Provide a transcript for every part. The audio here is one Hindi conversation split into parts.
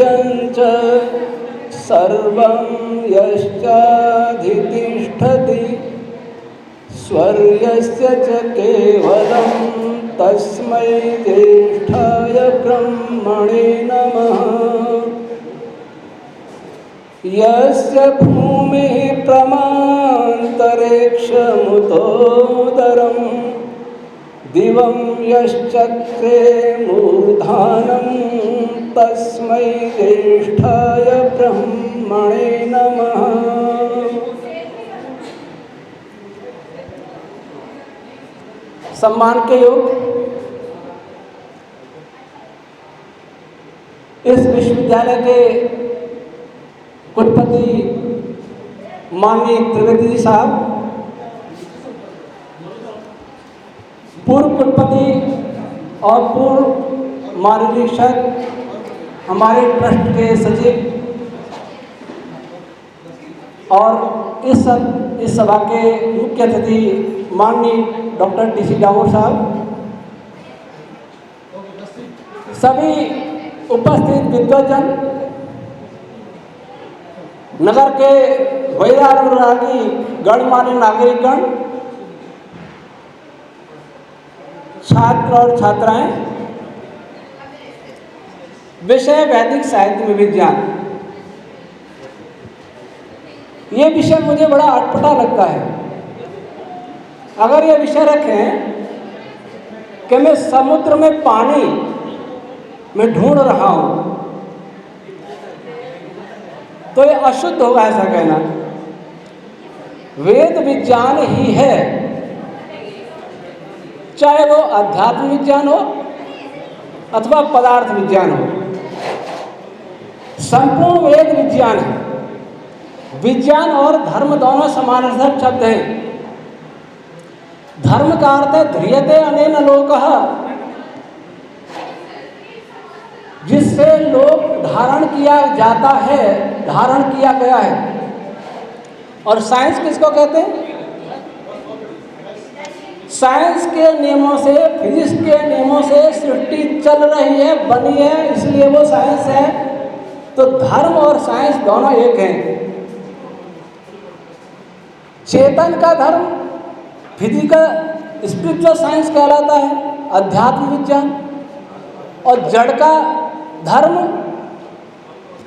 वीर्यं च सर्वं यश्चाधितिष्ठति स्वर्यस्य च केवलं तस्मै ज्येष्ठाय ब्रह्मणे नमः। यस्य भूमिः प्रमान्तरिक्षमुतोदरं दिवं यश्चक्रे मूर्धानं तस्मै ज्येष्ठाय ब्रह्मणे नमः। सम्मान के योग इस विश्वविद्यालय के कुलपति माननीय त्रिवेदी जी साहब, पूर्व कुलपति और पूर्व महानिरीक्षक, हमारे ट्रस्ट के सचिव और इस सभा के मुख्य अतिथि माननीय डॉक्टर DC डामोर साहब, सभी उपस्थित विद्वजन, नगर के वैरागी गणमान्य नागरिकगण, छात्र और छात्राएं, विषय वैदिक साहित्य में विज्ञान। ये विषय मुझे बड़ा अटपटा लगता है। अगर ये विषय रखें कि मैं समुद्र में पानी में ढूंढ रहा हूं तो ये अशुद्ध होगा ऐसा कहना। वेद विज्ञान ही है, चाहे वो अध्यात्म विज्ञान हो अथवा पदार्थ विज्ञान हो, संपूर्ण वेद विज्ञान है। विज्ञान और धर्म दोनों समानार्थक शब्द हैं। धर्म का अर्थ है ध्रियते अनेन लोकः, जिससे लोक धारण किया जाता है, धारण किया गया है। और साइंस किसको कहते हैं? साइंस के नियमों से, फिजिक्स के नियमों से सृष्टि चल रही है, बनी है, इसलिए वो साइंस है। तो धर्म और साइंस दोनों एक हैं। चेतन का धर्म फिजिकल स्पिरिचुअल साइंस कहलाता है, अध्यात्म विज्ञान, और जड़ का धर्म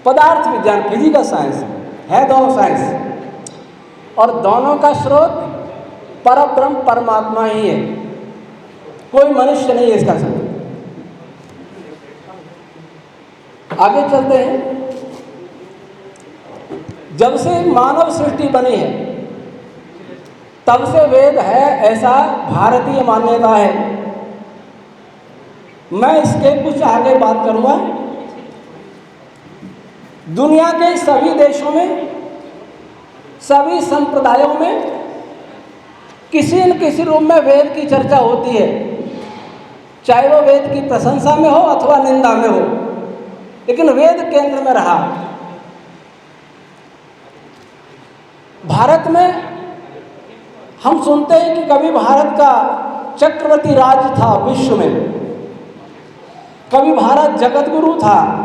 पदार्थ विज्ञान, फिजिकल साइंस है। दोनों साइंस, और दोनों का स्रोत परब्रह्म परमात्मा ही है, कोई मनुष्य नहीं है इसका स्रोत। आगे चलते हैं। जब से मानव सृष्टि बनी है तब से वेद है, ऐसा भारतीय मान्यता है। मैं इसके कुछ आगे बात करूंगा। दुनिया के सभी देशों में, सभी संप्रदायों में किसी न किसी रूप में वेद की चर्चा होती है, चाहे वो वेद की प्रशंसा में हो अथवा निंदा में हो, लेकिन वेद केंद्र में रहा। भारत में हम सुनते हैं कि कभी भारत का चक्रवर्ती राज था विश्व में, कभी भारत जगत गुरु था,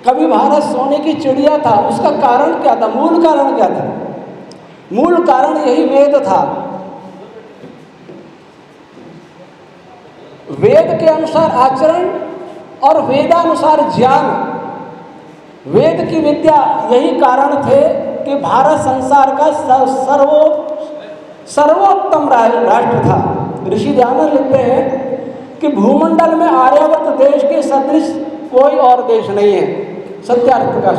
कभी भारत सोने की चिड़िया था। उसका कारण क्या था? मूल कारण क्या था? मूल कारण यही वेद था। वेद के अनुसार आचरण और वेदानुसार ज्ञान, वेद की विद्या, यही कारण थे कि भारत संसार का सर्वोत्तम राष्ट्र था। ऋषि दयानंद लिखते हैं कि भूमंडल में आर्यावर्त देश के सदृश कोई और देश नहीं है। सत्यार्थ प्रकाश।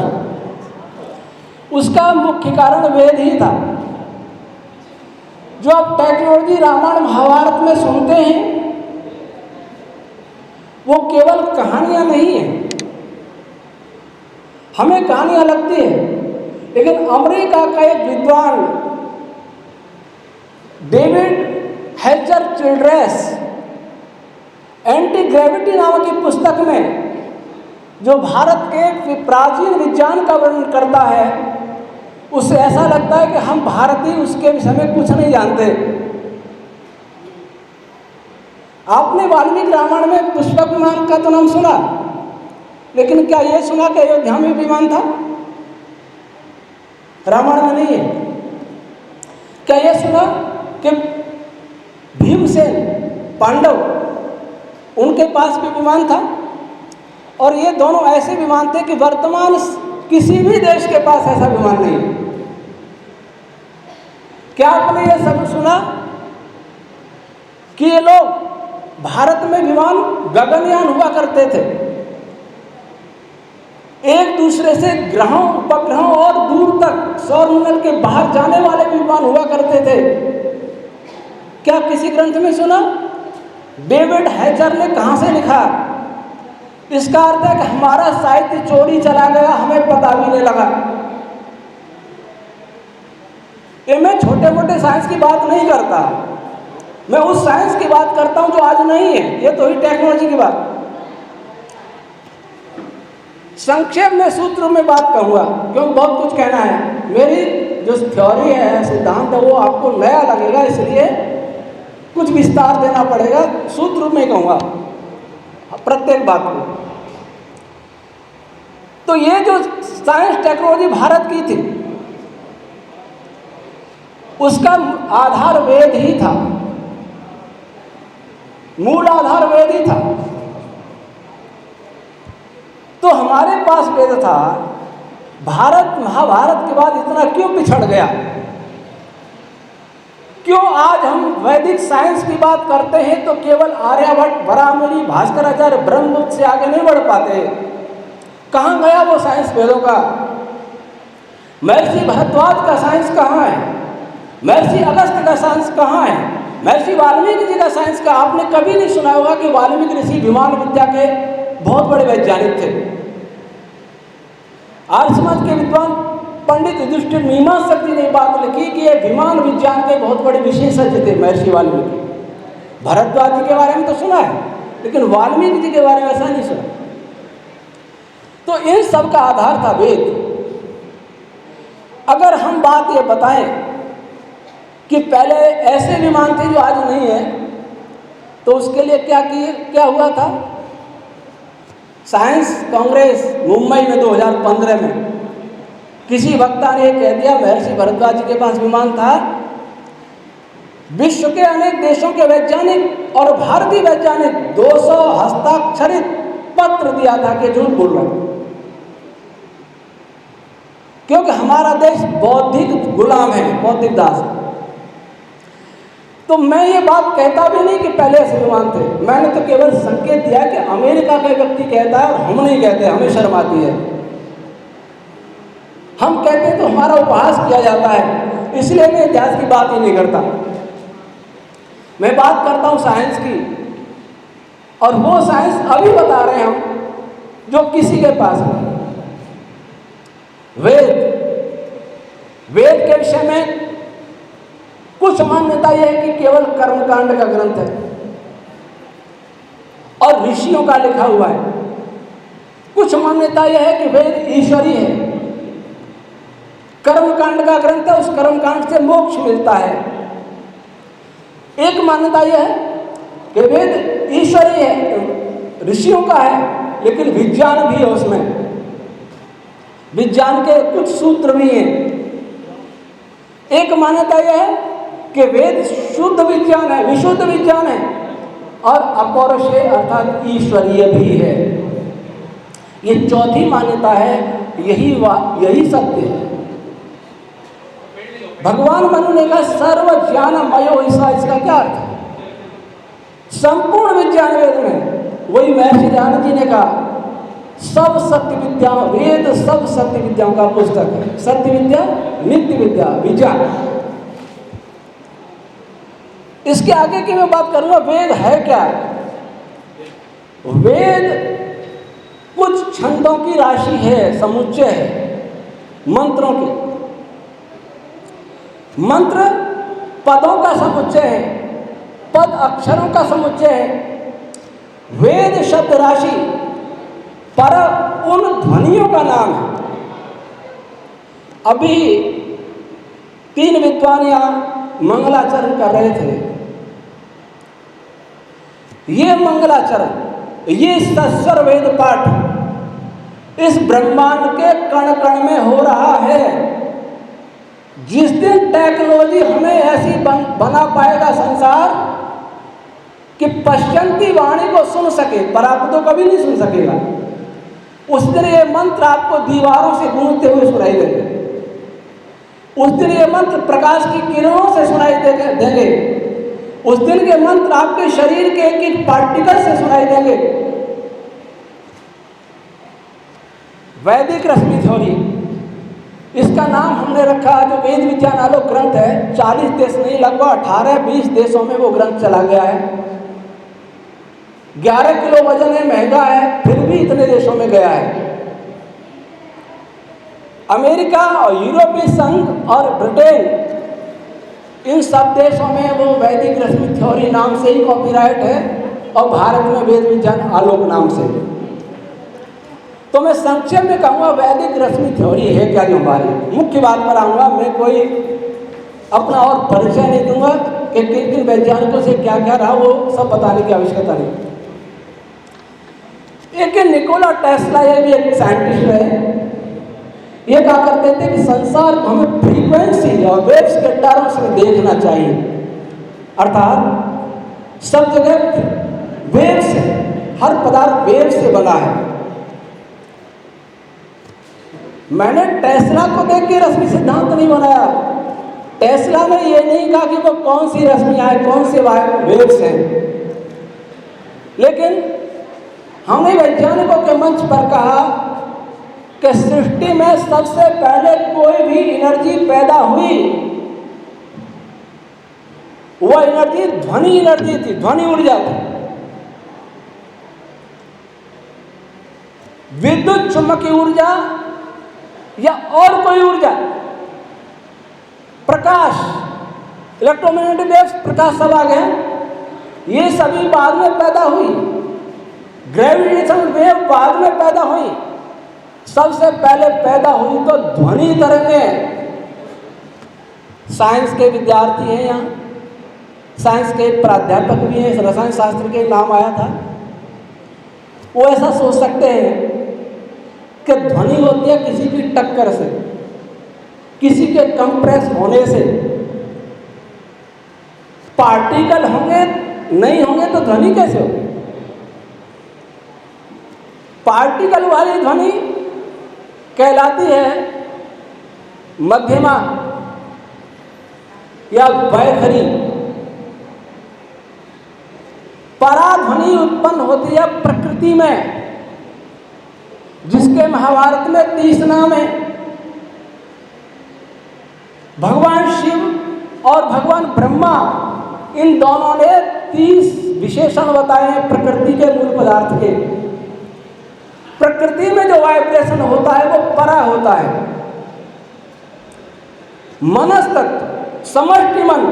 उसका मुख्य कारण वेद ही था। जो आप टेक्नोलॉजी रामायण महाभारत में सुनते हैं वो केवल कहानियां नहीं है। हमें कहानियां लगती है, लेकिन अमेरिका का एक विद्वान डेविड हेल्चर चिल्ड्रेस एंटी ग्रेविटी नाम की पुस्तक में जो भारत के प्राचीन विज्ञान का वर्णन करता है, उससे ऐसा लगता है कि हम भारतीय उसके विषय में कुछ नहीं जानते। आपने वाल्मीकि रामायण में पुष्पक नाम का तो नाम सुना? लेकिन क्या ये सुना कि अयोध्या में विमान था? रामायण में नहीं है। क्या ये सुना कि भीमसेन पांडव उनके पास भी विमान था? और ये दोनों ऐसे विमान थे कि वर्तमान किसी भी देश के पास ऐसा विमान नहीं है। क्या आपने ये सब सुना कि ये लोग भारत में विमान गगनयान हुआ करते थे, एक दूसरे से ग्रहों उपग्रहों और दूर तक सौरमंडल के बाहर जाने वाले विमान हुआ करते थे? क्या किसी ग्रंथ में सुना? डेविड हैचर ने कहां से लिखा? इसका अर्थ है कि हमारा साहित्य चोरी चला गया, हमें पता भी नहीं लगा। ये मैं छोटे मोटे साइंस की बात नहीं करता, मैं उस साइंस की बात करता हूं जो आज नहीं है। ये तो ही टेक्नोलॉजी की बात। संक्षेप में सूत्र में बात कहूँगा क्योंकि बहुत कुछ कहना है। मेरी जो थ्योरी है, सिद्धांत है, वो आपको नया लगेगा, इसलिए कुछ विस्तार देना पड़ेगा। सूत्र में कहूँगा प्रत्येक बात को। तो ये जो साइंस टेक्नोलॉजी भारत की थी, उसका आधार वेद ही था, मूल आधार वेद ही था। तो हमारे पास वेद था, भारत महाभारत के बाद इतना क्यों पिछड़ गया? क्यों आज हम वैदिक साइंस की बात करते हैं तो केवल आर्यभट्ट, बराहमिणी, भास्कराचार्य, ब्रह्मगुप्त से आगे नहीं बढ़ पाते? कहाँ गया वो साइंस वेदों का? महर्षि भारद्वाज का साइंस कहाँ है? महर्षि अगस्त्य का साइंस कहाँ है? महर्षि वाल्मीकि जी का साइंस का आपने कभी नहीं सुना होगा कि वाल्मीकि ऋषि विमान विद्या के बहुत बड़े वैज्ञानिक थे। आर्य समाज के विद्वान पंडित युधिष्ठिर मीमांसक जी ने बात लिखी कि ये विमान विज्ञान के बहुत बड़े विशेषज्ञ थे महर्षि वाल्मीकि। भारद्वाज जी के बारे में तो सुना है, लेकिन वाल्मीकि जी के बारे में ऐसा नहीं सुना। तो इन सब का आधार था वेद। अगर हम बात ये बताएं कि पहले ऐसे विमान थे जो आज नहीं है, तो उसके लिए क्या हुआ था? साइंस कांग्रेस मुंबई में 2015 में किसी वक्ता ने कह दिया महर्षि भारद्वाज जी के पास विमान था। विश्व के अनेक देशों के वैज्ञानिक और भारतीय वैज्ञानिक 200 हस्ताक्षरित पत्र दिया था कि झूठ बोल रहा, क्योंकि हमारा देश बौद्धिक गुलाम है, बौद्धिक दास। तो मैं ये बात कहता भी नहीं कि पहले ऐसे विमान थे, मैंने तो केवल संकेत दिया कि अमेरिका का व्यक्ति कहता है और हम नहीं कहते, हमें शर्म आती है। हम कहते तो हमारा उपहास किया जाता है, इसलिए मैं इतिहास की बात ही नहीं करता। मैं बात करता हूँ साइंस की, और वो साइंस अभी बता रहे हैं हम जो किसी के पास नहीं। वेद के विषय में कुछ मान्यता यह है कि केवल कर्मकांड का ग्रंथ है और ऋषियों का लिखा हुआ है। कुछ मान्यता यह है कि वेद ईश्वरीय है, कर्मकांड का ग्रंथ है, उस कर्मकांड से मोक्ष मिलता है। एक मान्यता यह है कि वेद ईश्वरीय है, ऋषियों का है, लेकिन विज्ञान भी है उसमें, विज्ञान के कुछ सूत्र भी हैं। एक मान्यता यह है कि वेद शुद्ध विज्ञान है, विशुद्ध विज्ञान है, और अपौरुषेय अर्थात ईश्वरीय भी है। ये चौथी मान्यता है, यही सत्य है। भगवान मनु ने कहा सर्व ज्ञानमयो ईसा, इसका क्या अर्थ है? संपूर्ण विज्ञान वेद में। वही महर्षि दयानंद जी ने कहा सब सत्य विद्या, वेद सब सत्य विद्याओं का पुस्तक है। सत्य विद्या, नित्य विद्या, विज्ञान। इसके आगे की मैं बात करूंगा, वेद है क्या? वेद कुछ छंदों की राशि है, समुच्चय है, मंत्रों की। मंत्र पदों का समुच्चय है, पद अक्षरों का समुच्चय है। वेद शब्द राशि पर उन ध्वनियों का नाम है। अभी 3 विद्वान यहाँ मंगलाचरण कर रहे थे। ये मंगलाचरण, ये सस्वर वेद पाठ इस ब्रह्मांड के कण कण में हो रहा है। जिस दिन टेक्नोलॉजी हमें ऐसी बना पाएगा संसार कि पश्चंती वाणी को सुन सके, पर आप तो कभी नहीं सुन सकेगा, उस दिन ये मंत्र आपको दीवारों से गूंजते हुए सुनाई देंगे। उस दिन ये मंत्र प्रकाश की किरणों से सुनाई देंगे। उस दिन के मंत्र आपके शरीर के एक एक पार्टिकल से सुनाई देंगे। वैदिक रश्मि थ्योरी, इसका नाम हमने रखा, जो वेद विज्ञान आलोक ग्रंथ है, 40 देश नहीं लगभग 18-20 देशों में वो ग्रंथ चला गया है। 11 किलो वजन है, महंगा है, फिर भी इतने देशों में गया है। अमेरिका और यूरोपीय संघ और ब्रिटेन, इन सब देशों में वो वैदिक रश्मि थ्योरी नाम से ही कॉपीराइट है, और भारत में वेद विज्ञान आलोक नाम से। तो मैं संक्षेप में कहूँगा वैदिक रश्मि थ्योरी है क्या, जो हमारी मुख्य बात पर आऊँगा। मैं कोई अपना और परिचय नहीं दूंगा कि किन किन वैज्ञानिकों से क्या क्या रहा, वो सब बताने की आवश्यकता नहीं। एक निकोला टेस्ला, ये भी एक साइंटिस्ट है, ये कहा करते थे कि संसार को हमें फ्रीक्वेंसी और वेव्स के टर्म्स में देखना चाहिए, अर्थात सब जगह वेव्स है, हर पदार्थ वेव से बना है। मैंने टेस्ला को देख के रश्मि सिद्धांत नहीं बनाया। टेस्ला ने ये नहीं कहा कि वो कौन सी रश्मियां हैं, कौन से वेव्स हैं, लेकिन हमने वैज्ञानिकों के मंच पर कहा कि सृष्टि में सबसे पहले कोई भी एनर्जी पैदा हुई, वह एनर्जी ध्वनि एनर्जी थी, ध्वनि ऊर्जा थी। विद्युत चुंबकीय ऊर्जा या और कोई ऊर्जा, प्रकाश, इलेक्ट्रोमैग्नेटिक वेव्स, प्रकाश सब आ गए, ये सभी बाद में पैदा हुई। ग्रेविटेशन वेव बाद में पैदा हुई। सबसे पहले पैदा हुई तो ध्वनि तरंगें। साइंस के विद्यार्थी हैं यहाँ, साइंस के प्राध्यापक भी हैं, रसायन शास्त्र के नाम आया था। वो ऐसा सोच सकते हैं कि ध्वनि होती है किसी की टक्कर से, किसी के कंप्रेस होने से। पार्टिकल होंगे नहीं होंगे तो ध्वनि कैसे होगी? पार्टिकल वाली ध्वनि कहलाती है मध्यमा या वैखरी। पराध्वनि उत्पन्न होती है प्रकृति में, जिसके महाभारत में 30 नाम है। भगवान शिव और भगवान ब्रह्मा, इन दोनों ने 30 विशेषण बताए हैं प्रकृति के मूल पदार्थ के। प्रकृति में जो वाइब्रेशन होता है वो परा होता है। मनस्तत्व, समष्टि मन,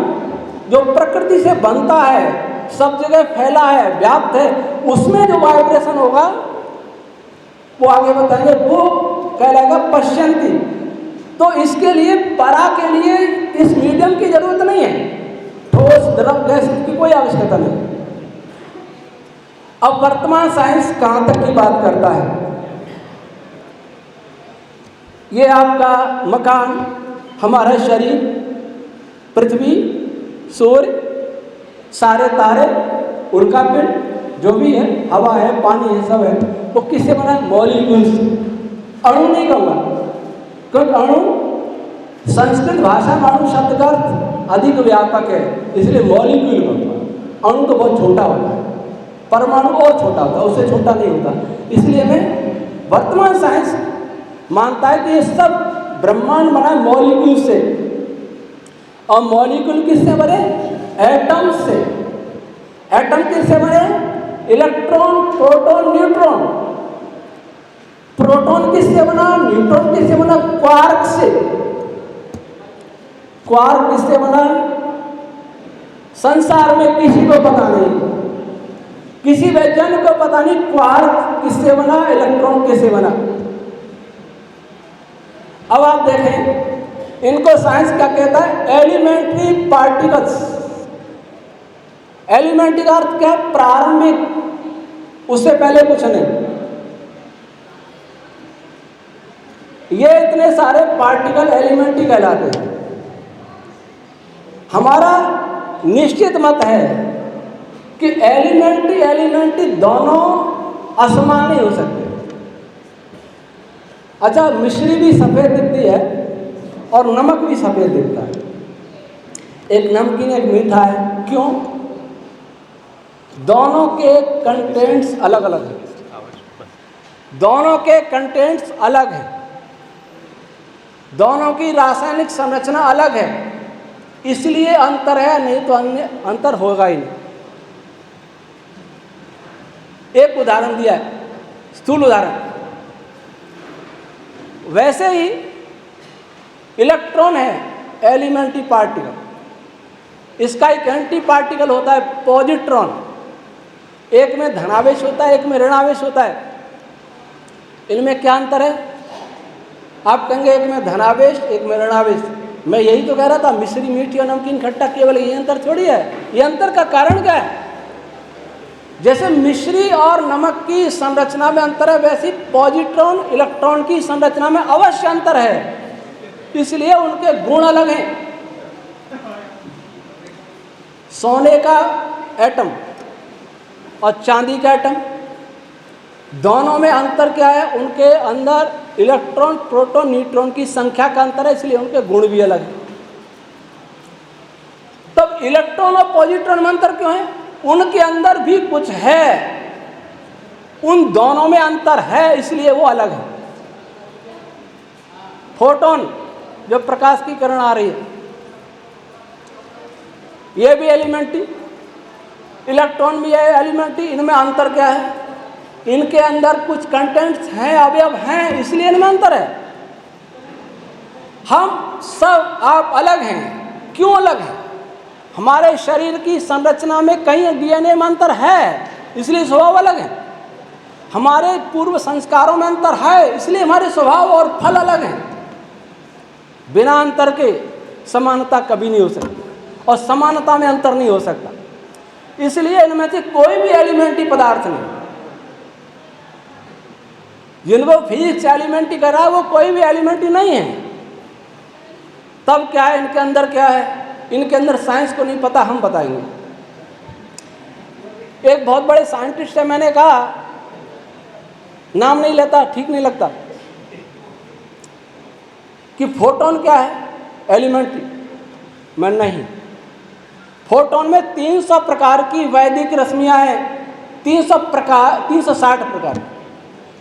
जो प्रकृति से बनता है, सब जगह फैला है, व्याप्त है, उसमें जो वाइब्रेशन होगा वो आगे बताएंगे, वो कहलाएगा पश्चंती। तो इसके लिए परा के लिए इस मीडियम की जरूरत नहीं है, ठोस द्रव गैस की कोई आवश्यकता नहीं। अब वर्तमान साइंस कहां तक की बात करता है? ये आपका मकान, हमारा शरीर, पृथ्वी, सूर्य, सारे तारे, उल्का पिंड, जो भी है, हवा है, पानी है, सब है, वो किससे बना है? मॉलिक्यूल्स। अणु नहीं कहूँगा, क्योंकि अणु संस्कृत भाषा में अणु शब्द का अर्थ अधिक व्यापक है, इसलिए मॉलिक्यूल कहूँगा। अणु तो बहुत छोटा होता है, परमाणु और छोटा होता है, उससे छोटा नहीं होता। इसलिए मैं वर्तमान साइंस मानता है कि ये सब ब्रह्मांड बना है मॉलिक्यूल से। और मॉलिक्यूल किससे बने? एटम से। एटम किससे बने? Electron, proton, neutron. प्रोटॉन किससे बना? न्यूट्रॉन किससे बना? क्वार्क से। क्वार्क किससे बना? संसार में किसी को पता नहीं, किसी वैज्ञानिक को पता नहीं क्वार्क किससे बना, इलेक्ट्रॉन किससे बना। अब आप देखें, इनको साइंस क्या कहता है? Elementary particles. एलिमेंट्री का अर्थ क्या है? प्रारंभिक, उससे पहले कुछ नहीं। ये इतने सारे पार्टिकल एलिमेंट ही कहलाते हैं। हमारा निश्चित मत है कि एलिमेंट्री दोनों असमान नहीं हो सकते। अच्छा, मिश्री भी सफ़ेद दिखती है और नमक भी सफ़ेद दिखता है। एक नमकीन एक मीठा है, क्यों? दोनों के कंटेंट्स अलग अलग हैं, दोनों के कंटेंट्स अलग हैं, दोनों की रासायनिक संरचना अलग है, इसलिए अंतर है, नहीं तो अन्य अंतर होगा ही नहीं। एक उदाहरण दिया है, स्थूल उदाहरण। वैसे ही इलेक्ट्रॉन है एलिमेंट्री पार्टिकल, इसका एक एंटी पार्टिकल होता है पॉजिट्रॉन। एक में धनावेश होता है, एक में ऋणावेश होता है। इनमें क्या अंतर है? आप कहेंगे एक में धनावेश एक में ऋणावेश। मैं यही तो कह रहा था, मिश्री मीठी और नमकीन खट्टा, केवल ये अंतर थोड़ी है। ये अंतर का कारण क्या है? जैसे मिश्री और नमक की संरचना में अंतर है, वैसे पॉजिट्रॉन इलेक्ट्रॉन की संरचना में अवश्य अंतर है, इसलिए उनके गुण अलग हैं। सोने का एटम और चांदी का एटम, दोनों में अंतर क्या है? उनके अंदर इलेक्ट्रॉन प्रोटॉन न्यूट्रॉन की संख्या का अंतर है, इसलिए उनके गुण भी अलग हैं। तब इलेक्ट्रॉन और पॉजिट्रॉन में अंतर क्यों है? उनके अंदर भी कुछ है, उन दोनों में अंतर है, इसलिए वो अलग है। फोटोन, जो प्रकाश की किरण आ रही है, ये भी एलिमेंट्री, इलेक्ट्रॉन भी है एलिमेंट्री। इनमें अंतर क्या है? इनके अंदर कुछ कंटेंट्स हैं, अवयव हैं, इसलिए इनमें अंतर है। हम सब आप अलग हैं। क्यों अलग हैं? हमारे शरीर की संरचना में कहीं डीएनए में अंतर है, इसलिए स्वभाव अलग है। हमारे पूर्व संस्कारों में अंतर है, इसलिए हमारे स्वभाव और फल अलग हैं। बिना अंतर के समानता कभी नहीं हो सकती, और समानता में अंतर नहीं हो सकता। इसलिए इनमें से कोई भी एलिमेंट्री पदार्थ नहीं, जिनको फिजिक्स एलिमेंट्री कर रहा है, वो कोई भी एलिमेंट्री नहीं है। तब क्या है? इनके अंदर क्या है? इनके अंदर साइंस को नहीं पता, हम बताएंगे। एक बहुत बड़े साइंटिस्ट है, मैंने कहा, नाम नहीं लेता, ठीक नहीं लगता, कि फोटोन क्या है? एलिमेंट्री। मैं नहीं, फोटोन में 300 प्रकार की वैदिक रश्मियां हैं। 360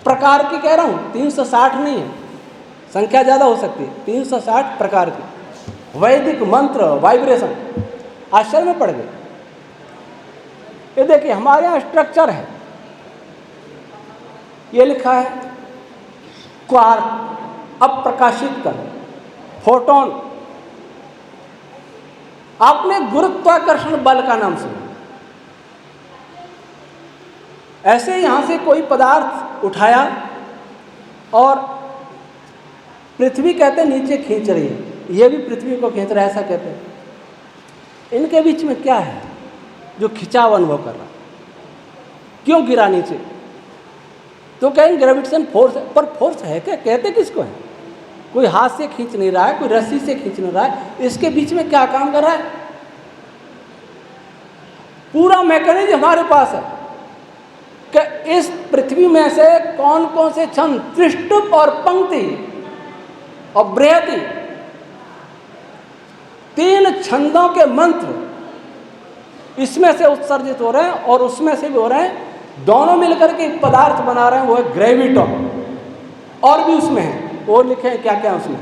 प्रकार की कह रहा हूँ, 360 नहीं है, संख्या ज़्यादा हो सकती है। 360 प्रकार की वैदिक मंत्र, वाइब्रेशन, आश्चर्य में पड़ गए। ये देखिए, हमारे यहाँ स्ट्रक्चर है, ये लिखा है क्वार्क, अप्रकाशित कण, फोटोन। आपने गुरुत्वाकर्षण बल का नाम सुना? ऐसे यहां से कोई पदार्थ उठाया और पृथ्वी कहते नीचे खींच रही है, ये भी पृथ्वी को खींच रहा है, ऐसा कहते हैं। इनके बीच में क्या है जो खिंचाव अनुभव कर रहा? क्यों गिरा नीचे? तो कहेंगे ग्रेविटेशन फोर्स है, पर फोर्स है क्या? कहते किसको है? कोई हाथ से खींच नहीं रहा है, कोई रस्सी से खींच नहीं रहा है, इसके बीच में क्या काम कर रहा है? पूरा मैकेनिज्म हमारे पास है कि इस पृथ्वी में से कौन कौन से छंद, त्रिष्टुप और पंक्ति और बृहति, 3 छंदों के मंत्र इसमें से उत्सर्जित हो रहे हैं और उसमें से भी हो रहे हैं। दोनों मिलकर के पदार्थ बना रहे हैं, वो है ग्रेविटॉन। और भी उसमें है, और लिखे हैं क्या क्या उसमें।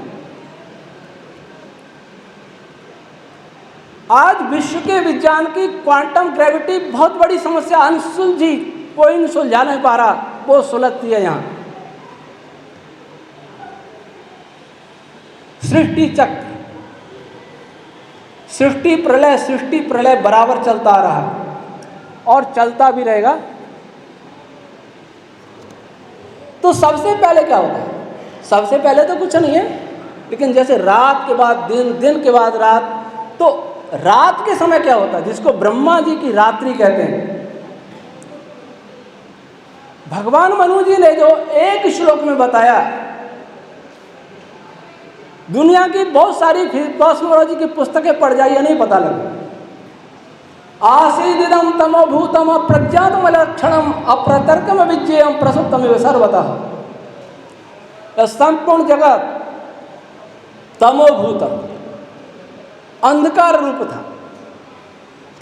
आज विश्व के विज्ञान की क्वांटम ग्रेविटी बहुत बड़ी समस्या, अनसुलझी, कोई नहीं सुलझा नहीं पा रहा, वो सुलझती है यहाँ। सृष्टि चक्र, सृष्टि प्रलय बराबर चलता आ रहा है और चलता भी रहेगा। तो सबसे पहले क्या होता है? सबसे पहले तो कुछ नहीं है, लेकिन जैसे रात के बाद दिन, दिन के बाद रात, तो रात के समय क्या होता है, जिसको ब्रह्मा जी की रात्रि कहते हैं। भगवान मनु जी ने जो एक श्लोक में बताया दुनिया की बहुत सारी कॉस्मोलॉजी की पुस्तकें पढ़ जाइए, नहीं पता लगे। आसीदिदं तमोभूतम अप्रज्ञातम लक्षणम अप्रतर्कम विज्ञेयम प्रसुप्तमिव सर्वतः। संपूर्ण जगत तमोभूतम, अंधकार रूप था।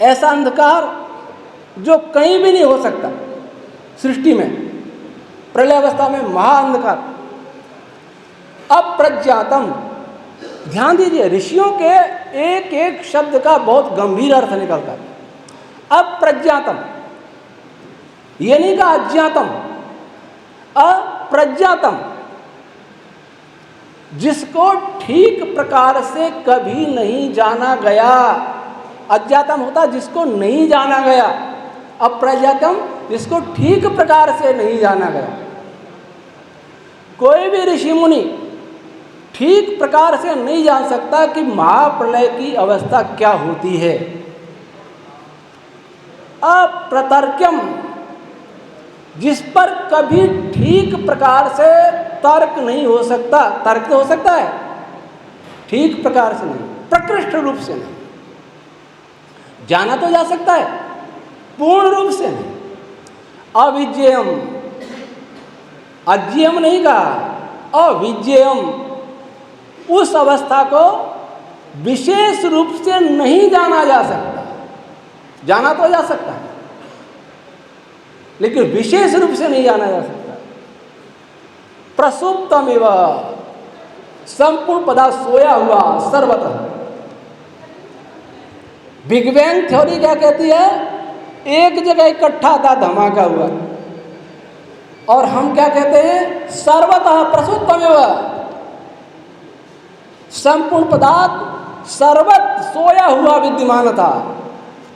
ऐसा अंधकार जो कहीं भी नहीं हो सकता सृष्टि में, प्रलय अवस्था में महाअंधकार। अप्रज्ञातम, ध्यान दीजिए, ऋषियों के एक एक शब्द का बहुत गंभीर अर्थ निकलता है। अप्रज्ञातम, ये नहीं कहा अज्ञातम, अप्रज्ञातम, जिसको ठीक प्रकार से कभी नहीं जाना गया। अज्ञातम होता जिसको नहीं जाना गया, अप्रज्ञातम जिसको ठीक प्रकार से नहीं जाना गया। कोई भी ऋषि मुनि ठीक प्रकार से नहीं जान सकता कि महाप्रलय की अवस्था क्या होती है। अप्रतर्क्यम, जिस पर कभी ठीक प्रकार से तर्क नहीं हो सकता। तर्क तो हो सकता है, ठीक प्रकार से नहीं, प्रकृष्ट रूप से नहीं। जाना तो जा सकता है, पूर्ण रूप से नहीं। अविज्ञेयम, अज्ञेयम नहीं कहा, अविज्ञेयम, उस अवस्था को विशेष रूप से नहीं जाना जा सकता। जाना तो जा सकता है, लेकिन विशेष रूप से नहीं जाना जा सकता। प्रसुप्तमिव, संपूर्ण पदार्थ सोया हुआ सर्वतः। बिग बैंग थ्योरी क्या कहती है? एक जगह इकट्ठा था, धमाका हुआ। और हम क्या कहते हैं? सर्वतः प्रसुप्तमिव, संपूर्ण पदार्थ सर्वत सोया हुआ विद्यमान था।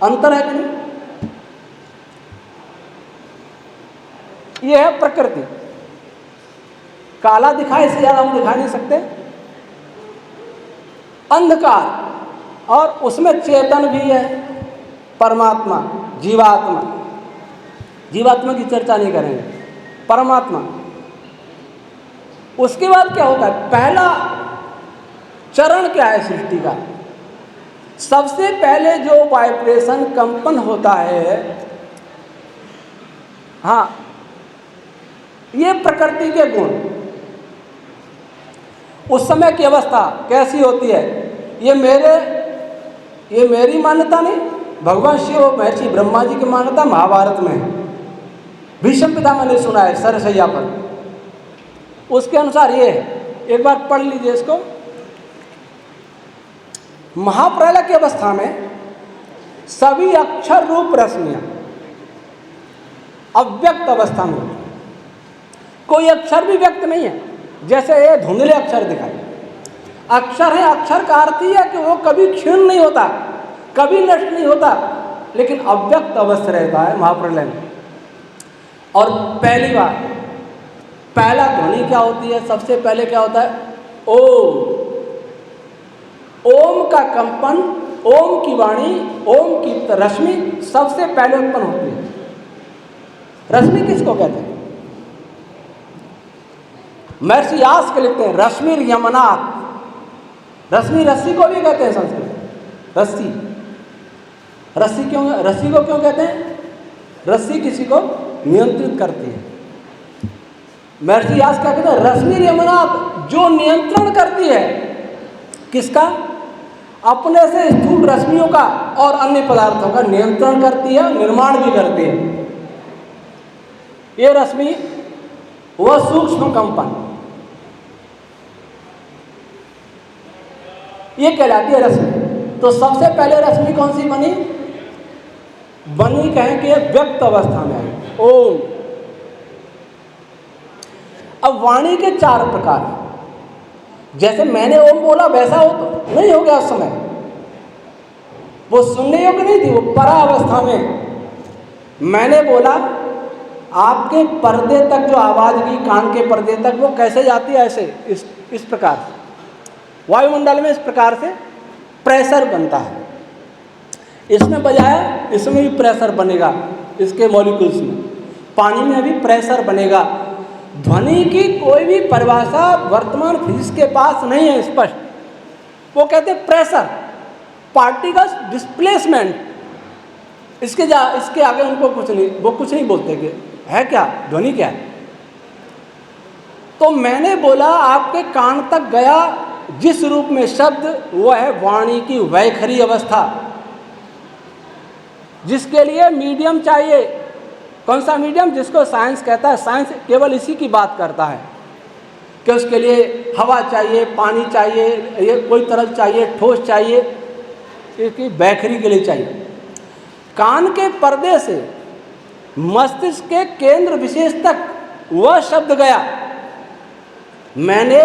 अंतर है कि नहीं? यह है प्रकृति। काला दिखाए से ज्यादा हम दिखा नहीं सकते। अंधकार, और उसमें चेतन भी है, परमात्मा, जीवात्मा। जीवात्मा की चर्चा नहीं करेंगे, परमात्मा। उसके बाद क्या होता है? पहला चरण क्या है सृष्टि का? सबसे पहले जो वाइब्रेशन, कंपन होता है, हाँ, ये प्रकृति के गुण। उस समय की अवस्था कैसी होती है? ये मेरी मान्यता नहीं, भगवान शिव महर्षि ब्रह्मा जी की मान्यता महाभारत में है। भीष्म पितामह ने सुना है सरसैया पर। उसके अनुसार ये है, एक बार पढ़ लीजिए इसको। महाप्रलय की अवस्था में सभी अक्षर रूप रश्मियां अव्यक्त अवस्था में, कोई अक्षर भी व्यक्त नहीं है। जैसे ये धुंधले अक्षर दिखाई, अक्षर है, अक्षर का अर्थ ही है कि वो कभी क्षीण नहीं होता, कभी नष्ट नहीं होता, लेकिन अव्यक्त अवस्था रहता है महाप्रलय में। और पहली बार पहला ध्वनि क्या होती है? सबसे पहले क्या होता है? ओम। ओम का कंपन, ओम की वाणी, ओम की रश्मि सबसे पहले उत्पन्न होती है। रश्मि किसको कहते हैं? महर्षि व्यास के लिखते हैं रश्मिर यमनाथ। रश्मि रस्सी को भी कहते हैं संस्कृत, रस्सी। रस्सी क्यों, रस्सी को क्यों कहते हैं? रस्सी किसी को नियंत्रित करती है। महर्षि व्यास क्या कहते हैं? रश्मिर यमनाथ, जो नियंत्रण करती है। किसका? अपने से स्थूल रश्मियों का और अन्य पदार्थों का नियंत्रण करती है, निर्माण भी करती है। ये रश्मि, वह सूक्ष्म कंपन, ये कहलाती है रश्मि। तो सबसे पहले रश्मि कौन सी बनी? कहें कि व्यक्त अवस्था में आई, ओम। अब वाणी के 4 प्रकार हैं। जैसे मैंने ओम बोला वैसा हो तो नहीं हो गया उस समय, वो सुनने योग्य नहीं थी, वो परा अवस्था में मैंने बोला। आपके पर्दे तक जो आवाज़ की, कान के पर्दे तक, वो कैसे जाती है? ऐसे, इस प्रकार से वायुमंडल में इस प्रकार से प्रेशर बनता है। इसमें बजाया, इसमें भी प्रेशर बनेगा, इसके मॉलिक्यूल्स में। पानी में भी प्रेशर बनेगा। ध्वनि की कोई भी परिभाषा वर्तमान फिजिक्स के पास नहीं है स्पष्ट। वो कहते हैं प्रेशर, पार्टिकल्स डिस्प्लेसमेंट। इसके आगे उनको कुछ नहीं, वो कुछ नहीं बोलते कि है क्या, ध्वनि क्या है। तो मैंने बोला आपके कान तक गया जिस रूप में शब्द, वो है वाणी की वैखरी अवस्था, जिसके लिए मीडियम चाहिए। कौन सा मीडियम? जिसको साइंस कहता है, साइंस केवल इसी की बात करता है कि उसके लिए हवा चाहिए, पानी चाहिए, ये कोई तरल चाहिए, ठोस चाहिए, इसकी वैखरी के लिए चाहिए। कान के पर्दे से मस्तिष्क के केंद्र विशेष तक वह शब्द गया। मैंने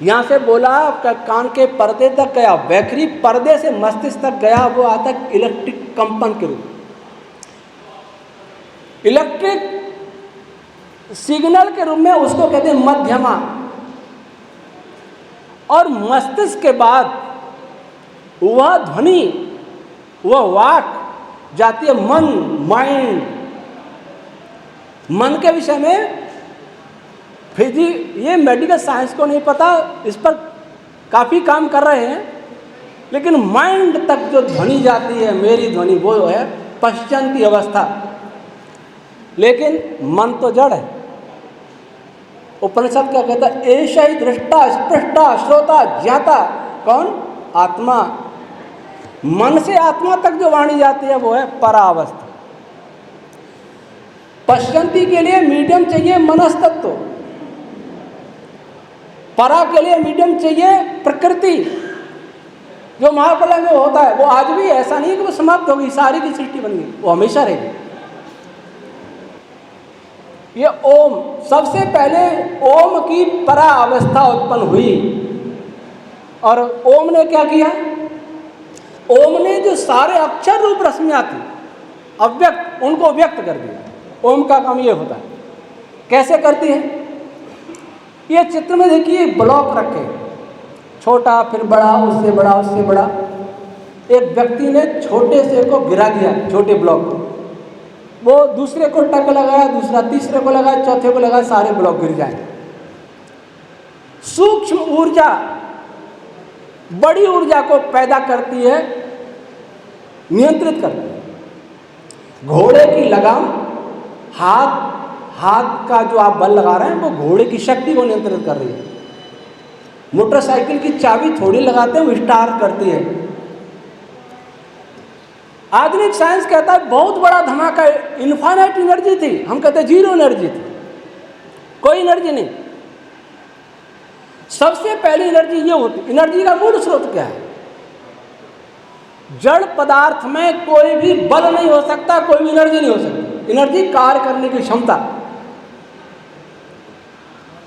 यहाँ से बोला कान के पर्दे तक गया, वैखरी पर्दे से मस्तिष्क तक गया, वो आता है इलेक्ट्रिक कंपन के रूप, इलेक्ट्रिक सिग्नल के रूप में, उसको कहते हैं मध्यमा। और मस्तिष्क के बाद वह ध्वनि, वह वाक जाती है मन, माइंड। मन के विषय में ये मेडिकल साइंस को नहीं पता, इस पर काफ़ी काम कर रहे हैं, लेकिन माइंड तक जो ध्वनि जाती है, मेरी ध्वनि, वो है पश्चंती अवस्था। लेकिन मन तो जड़ है। उपनिषद क्या कहता है? एषा ही दृष्टा स्पृष्टा श्रोता ज्ञाता। कौन? आत्मा। मन से आत्मा तक जो वाणी जाती है वो है परावस्था। पश्चंती के लिए मीडियम चाहिए मनस्तत्व, परा के लिए मीडियम चाहिए प्रकृति। जो महाप्रलय में होता है वो आज भी ऐसा नहीं है कि वो समाप्त होगी, सारी की सृष्टि बन गई, वो हमेशा रहेगी। ये ओम, सबसे पहले ओम की परा अवस्था उत्पन्न हुई। और ओम ने क्या किया? ओम ने जो सारे अक्षर रूप रश्मियां थी अव्यक्त, उनको व्यक्त कर दिया। ओम का काम ये होता है। कैसे करती है? ये चित्र में देखिए ब्लॉक रखे, छोटा फिर बड़ा, उससे बड़ा, उससे बड़ा। एक व्यक्ति ने छोटे से को गिरा दिया, छोटे ब्लॉक को, वो दूसरे को टक लगाया, दूसरा तीसरे को लगाया, चौथे को लगाया, सारे ब्लॉक गिर जाएंगे। सूक्ष्म ऊर्जा बड़ी ऊर्जा को पैदा करती है, नियंत्रित करती है। घोड़े की लगाम, हाथ का जो आप बल लगा रहे हैं वो घोड़े की शक्ति को नियंत्रित कर रही है। मोटरसाइकिल की चाबी थोड़ी लगाते हैं, वो स्टार्ट करती है। आधुनिक साइंस कहता है बहुत बड़ा धमाका, इनफाइनाइट एनर्जी थी, हम कहते हैं जीरो एनर्जी थी, कोई एनर्जी नहीं। सबसे पहली एनर्जी ये होती। एनर्जी का मूल स्रोत क्या है? जड़ पदार्थ में कोई भी बल नहीं हो सकता, कोई भी एनर्जी नहीं हो सकती। एनर्जी कार्य करने की क्षमता,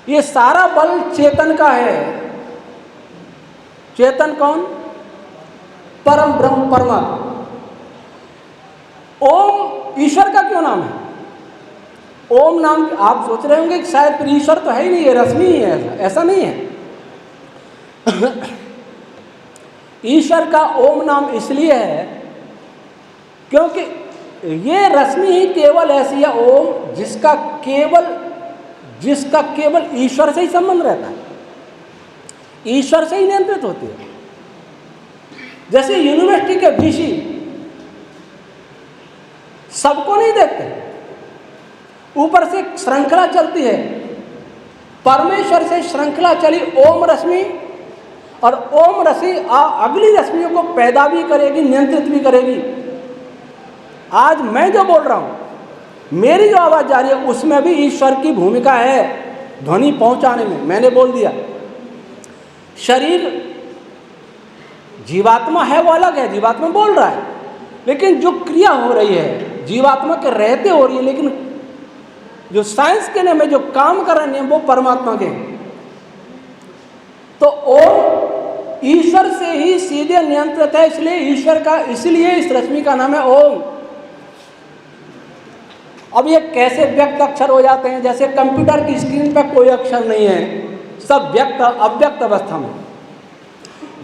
ये सारा बल चेतन का है। चेतन कौन? परम ब्रह्म, परमात्मा। ओम ईश्वर का क्यों नाम है? ओम नाम, आप सोच रहे होंगे कि शायद ईश्वर तो है ही नहीं, ये रश्मि ही है। ऐसा नहीं है। ईश्वर का ओम नाम इसलिए है क्योंकि ये रश्मि ही केवल ऐसी है ओम जिसका केवल ईश्वर से ही संबंध रहता है, ईश्वर से ही नियंत्रित होती है। जैसे यूनिवर्सिटी के वीसी सबको नहीं देखते, ऊपर से श्रृंखला चलती है, परमेश्वर से श्रृंखला चली ओम रश्मि, और ओम रश्मि अगली रश्मियों को पैदा भी करेगी, नियंत्रित भी करेगी। आज मैं जो बोल रहा हूं, मेरी जो आवाज जा रही है, उसमें भी ईश्वर की भूमिका है ध्वनि पहुंचाने में। मैंने बोल दिया शरीर जीवात्मा है वो अलग है, जीवात्मा बोल रहा है, लेकिन जो क्रिया हो रही है जीवात्मा के रहते हो रही है, लेकिन जो साइंस के नाम में जो काम कर रहे हैं वो परमात्मा के। तो ओम ईश्वर से ही सीधे नियंत्रित है, इसलिए इसलिए इस रश्मि का नाम है ओम। अब ये कैसे व्यक्त अक्षर हो जाते हैं? जैसे कंप्यूटर की स्क्रीन पर कोई अक्षर नहीं है, सब अव्यक्त अवस्था में।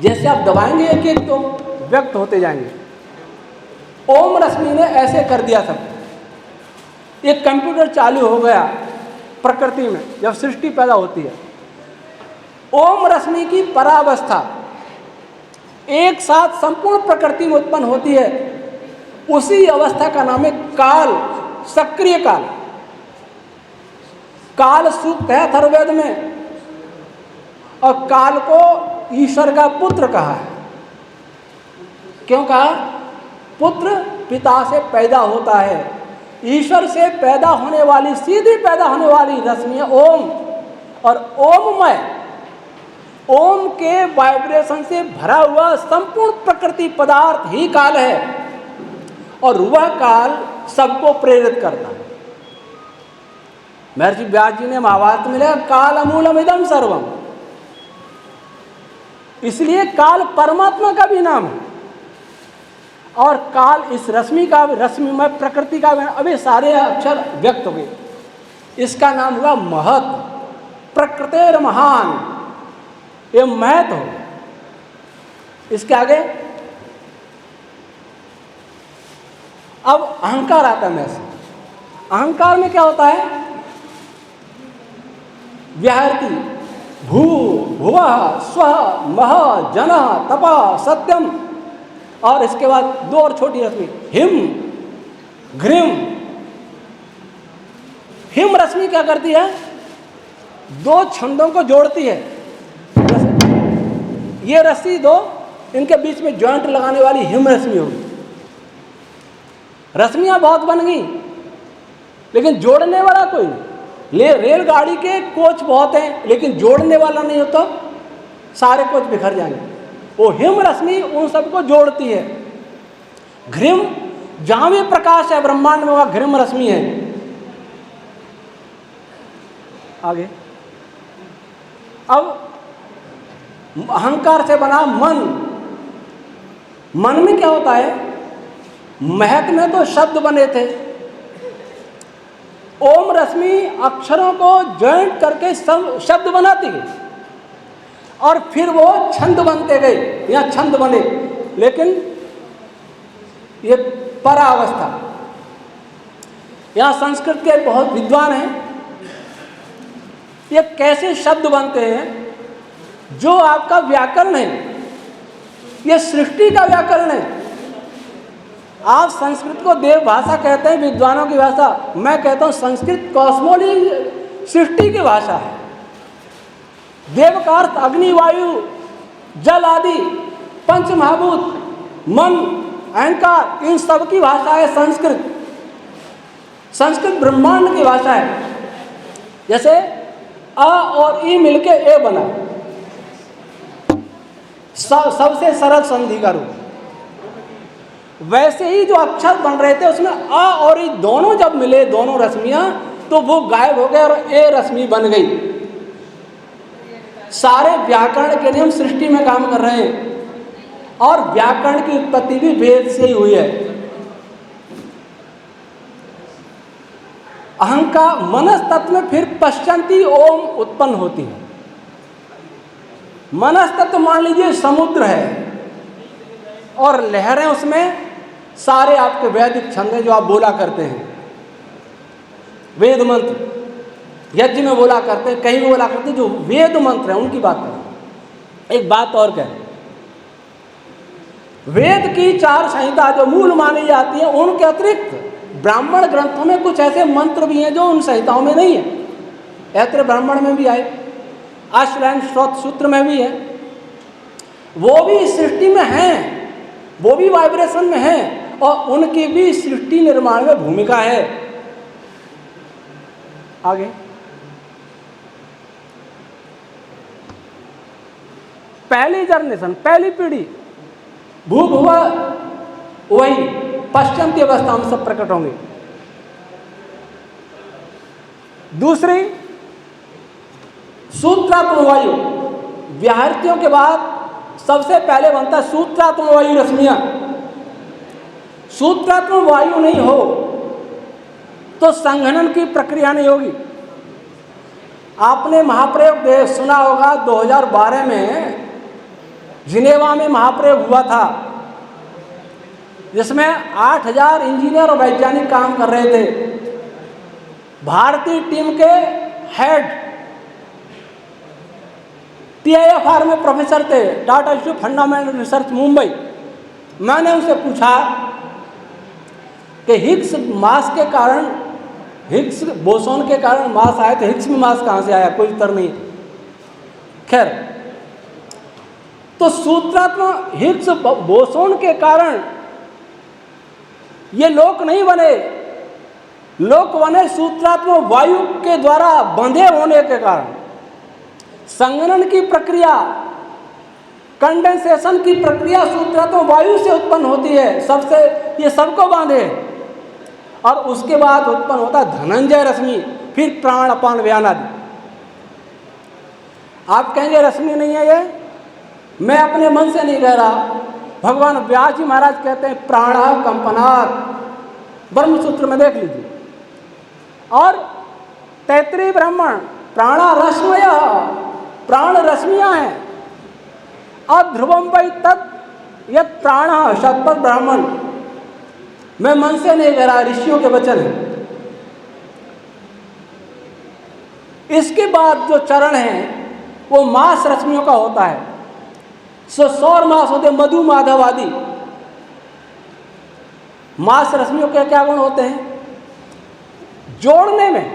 जैसे आप दबाएंगे एक एक तो व्यक्त होते जाएंगे। ओम रश्मि ने ऐसे कर दिया सब। एक कंप्यूटर चालू हो गया प्रकृति में, जब सृष्टि पैदा होती है ओम रश्मि की परावस्था एक साथ संपूर्ण प्रकृति में उत्पन्न होती है, उसी अवस्था का नाम है काल, सक्रिय काल। काल सूक्त है अथर्ववेद में, और काल को ईश्वर का पुत्र कहा है। क्यों कहा? पुत्र पिता से पैदा होता है, ईश्वर से पैदा होने वाली, सीधी पैदा होने वाली रश्मि है ओम। और ओममय, ओम के वाइब्रेशन से भरा हुआ संपूर्ण प्रकृति पदार्थ ही काल है, और वह काल सबको प्रेरित करता है। महर्षि व्यास जी ने महाभारत में लिखा काल अमूलम इदम सर्वम, इसलिए काल परमात्मा का भी नाम है। और काल इस रश्मि का, रश्मिमय प्रकृति का, अभी सारे अक्षर व्यक्त हो गए। इसका नाम हुआ महत, प्रकृतेर महान, ये महत हो। इसके आगे अब अहंकार आता है। में से अहंकार में क्या होता है? व्याहृति, भू भुवः स्वः महः जनः तपः सत्यम, और इसके बाद दो और छोटी रश्मि हिम घ्रिम। हिम रश्मि क्या करती है? दो छंदों को जोड़ती है। ये रस्सी दो, इनके बीच में जॉइंट लगाने वाली हिम रश्मि होगी। रश्मियां बहुत बन गई, लेकिन जोड़ने वाला कोई नहीं। रेलगाड़ी के कोच बहुत हैं, लेकिन जोड़ने वाला नहीं होता, सारे कोच बिखर जाएंगे। वो हिम रश्मि उन सबको जोड़ती है। घ्रिम, जहां भी प्रकाश है ब्रह्मांड में, वह घ्रिम रश्मि है। आगे अब अहंकार से बना मन। मन में क्या होता है? महत में तो शब्द बने थे, ओम रश्मि अक्षरों को जॉइंट करके शब्द बनाती गई, और फिर वो छंद बनते गए, या छंद बने। लेकिन ये परावस्था, यहाँ संस्कृत के बहुत विद्वान हैं, ये कैसे शब्द बनते हैं? जो आपका व्याकरण है, ये सृष्टि का व्याकरण है। आप संस्कृत को देव भाषा कहते हैं, विद्वानों की भाषा। मैं कहता हूँ संस्कृत कॉस्मोलॉजी, सृष्टि की भाषा है। देव का अर्थ अग्नि, वायु, जल आदि पंच महाभूत, मन, अहंकार, इन सब की भाषा है संस्कृत। संस्कृत ब्रह्मांड की भाषा है। जैसे अ और ई मिलके ए बना, सबसे सरल संधि का रूप। वैसे ही जो अक्षर बन रहे थे, उसमें अ और ई दोनों जब मिले, दोनों रश्मियां, तो वो गायब हो गए और ए रश्मि बन गई। सारे व्याकरण के नियम सृष्टि में काम कर रहे हैं, और व्याकरण की उत्पत्ति भी वेद से ही हुई है। अहंकार मनस तत्व में फिर पश्चंती ओम उत्पन्न होती है। मनस तत्व मान लीजिए समुद्र है, और लहरें उसमें, सारे आपके वैदिक छंद हैं जो आप बोला करते हैं, वेद मंत्र यज्ञ में बोला करते हैं, कहीं भी बोला करते हैं, जो वेद मंत्र हैं उनकी बात करें। एक बात और कहें, वेद की 4 संहिता जो मूल मानी जाती है, उनके अतिरिक्त ब्राह्मण ग्रंथों में कुछ ऐसे मंत्र भी हैं जो उन संहिताओं में नहीं है। ऐत्र ब्राह्मण में भी आए, अश्वलायन श्रोत सूत्र में भी है, वो भी सृष्टि में हैं, वो भी वाइब्रेशन में हैं, और उनकी भी सृष्टि निर्माण में भूमिका है। आगे पहली जनरेशन, पहली पीढ़ी, भू भुवा वही पश्चिम की अवस्था में सब प्रकट होंगे। दूसरी सूत्रात्म वायु, व्याहृतियों के बाद सबसे पहले बनता है सूत्रात्म वायु रश्मियां। सूत्रात्म वायु नहीं हो तो संघनन की प्रक्रिया नहीं होगी। आपने महाप्रयोग सुना होगा, 2012 में जिनेवा में महाप्रयोग हुआ था, जिसमें 8000 इंजीनियर और वैज्ञानिक काम कर रहे थे। भारतीय टीम के हेड TIFR में प्रोफेसर थे, Tata institute fundamental research Mumbai. मैंने उनसे पूछा कि हिग्स मास के कारण, हिग्स बोसोन के कारण मास आए, तो हिग्स में मास कहाँ से आया, कोई उत्तर नहीं। खैर, तो सूत्रात्मक हिग्स बोसोन के कारण ये लोक नहीं बने, लोक बने सूत्रात्मक वायु के द्वारा बंधे होने के कारण। संघनन की प्रक्रिया, कंडेंसेशन की प्रक्रिया सूत्रात्मक वायु से उत्पन्न होती है, सबसे ये सबको बांधे, और उसके बाद उत्पन्न होता है धनंजय रश्मि, फिर प्राण अपान व्यान आदि। आप कहेंगे रश्मि नहीं है ये, मैं अपने मन से नहीं कह रहा, भगवान व्यास जी महाराज कहते हैं प्राण कंपनात्, ब्रह्मसूत्र में देख लीजिए। और तैत्तिरीय ब्राह्मण प्राणा रश्मय, प्राण रश्मियां हैं। अब ध्रुवम वै तत् यत् प्राण शतपथ ब्राह्मण, मैं मन से नहीं कह रहा, ऋषियों के वचन है। इसके बाद जो चरण है वो मास रश्मियों का होता है। सौर मास होते, मधु माधव आदि। मास रश्मियों के क्या गुण होते हैं? जोड़ने में,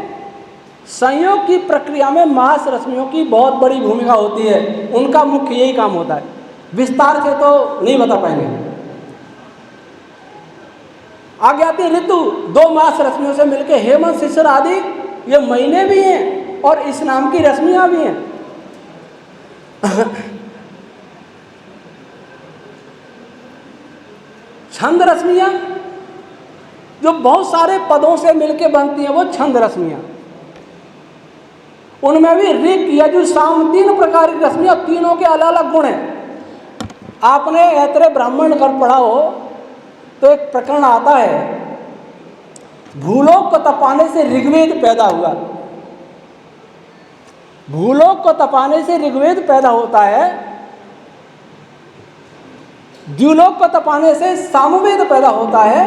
संयोग की प्रक्रिया में मास रश्मियों की बहुत बड़ी भूमिका होती है, उनका मुख्य यही काम होता है। विस्तार से तो नहीं बता पाएंगे। आगे आती है ऋतु, 2 मास रश्मियों से मिलकर हेमंत शिशिर आदि ये महीने भी हैं और इस नाम की रश्मियां भी हैं। छंद रश्मियां जो बहुत सारे पदों से मिलकर बनती हैं, वो छंद रश्मियां। उनमें भी ऋक यजु साम 3 प्रकार की रश्मियां, तीनों के अलग अलग गुण हैं। आपने ऐतरेय ब्राह्मण कर पढ़ा हो तो एक प्रकरण आता है, भूलोक को तपाने से ऋग्वेद पैदा हुआ। भूलोक को तपाने से ऋग्वेद पैदा होता है, द्युलोक को तपाने से सामवेद पैदा होता है,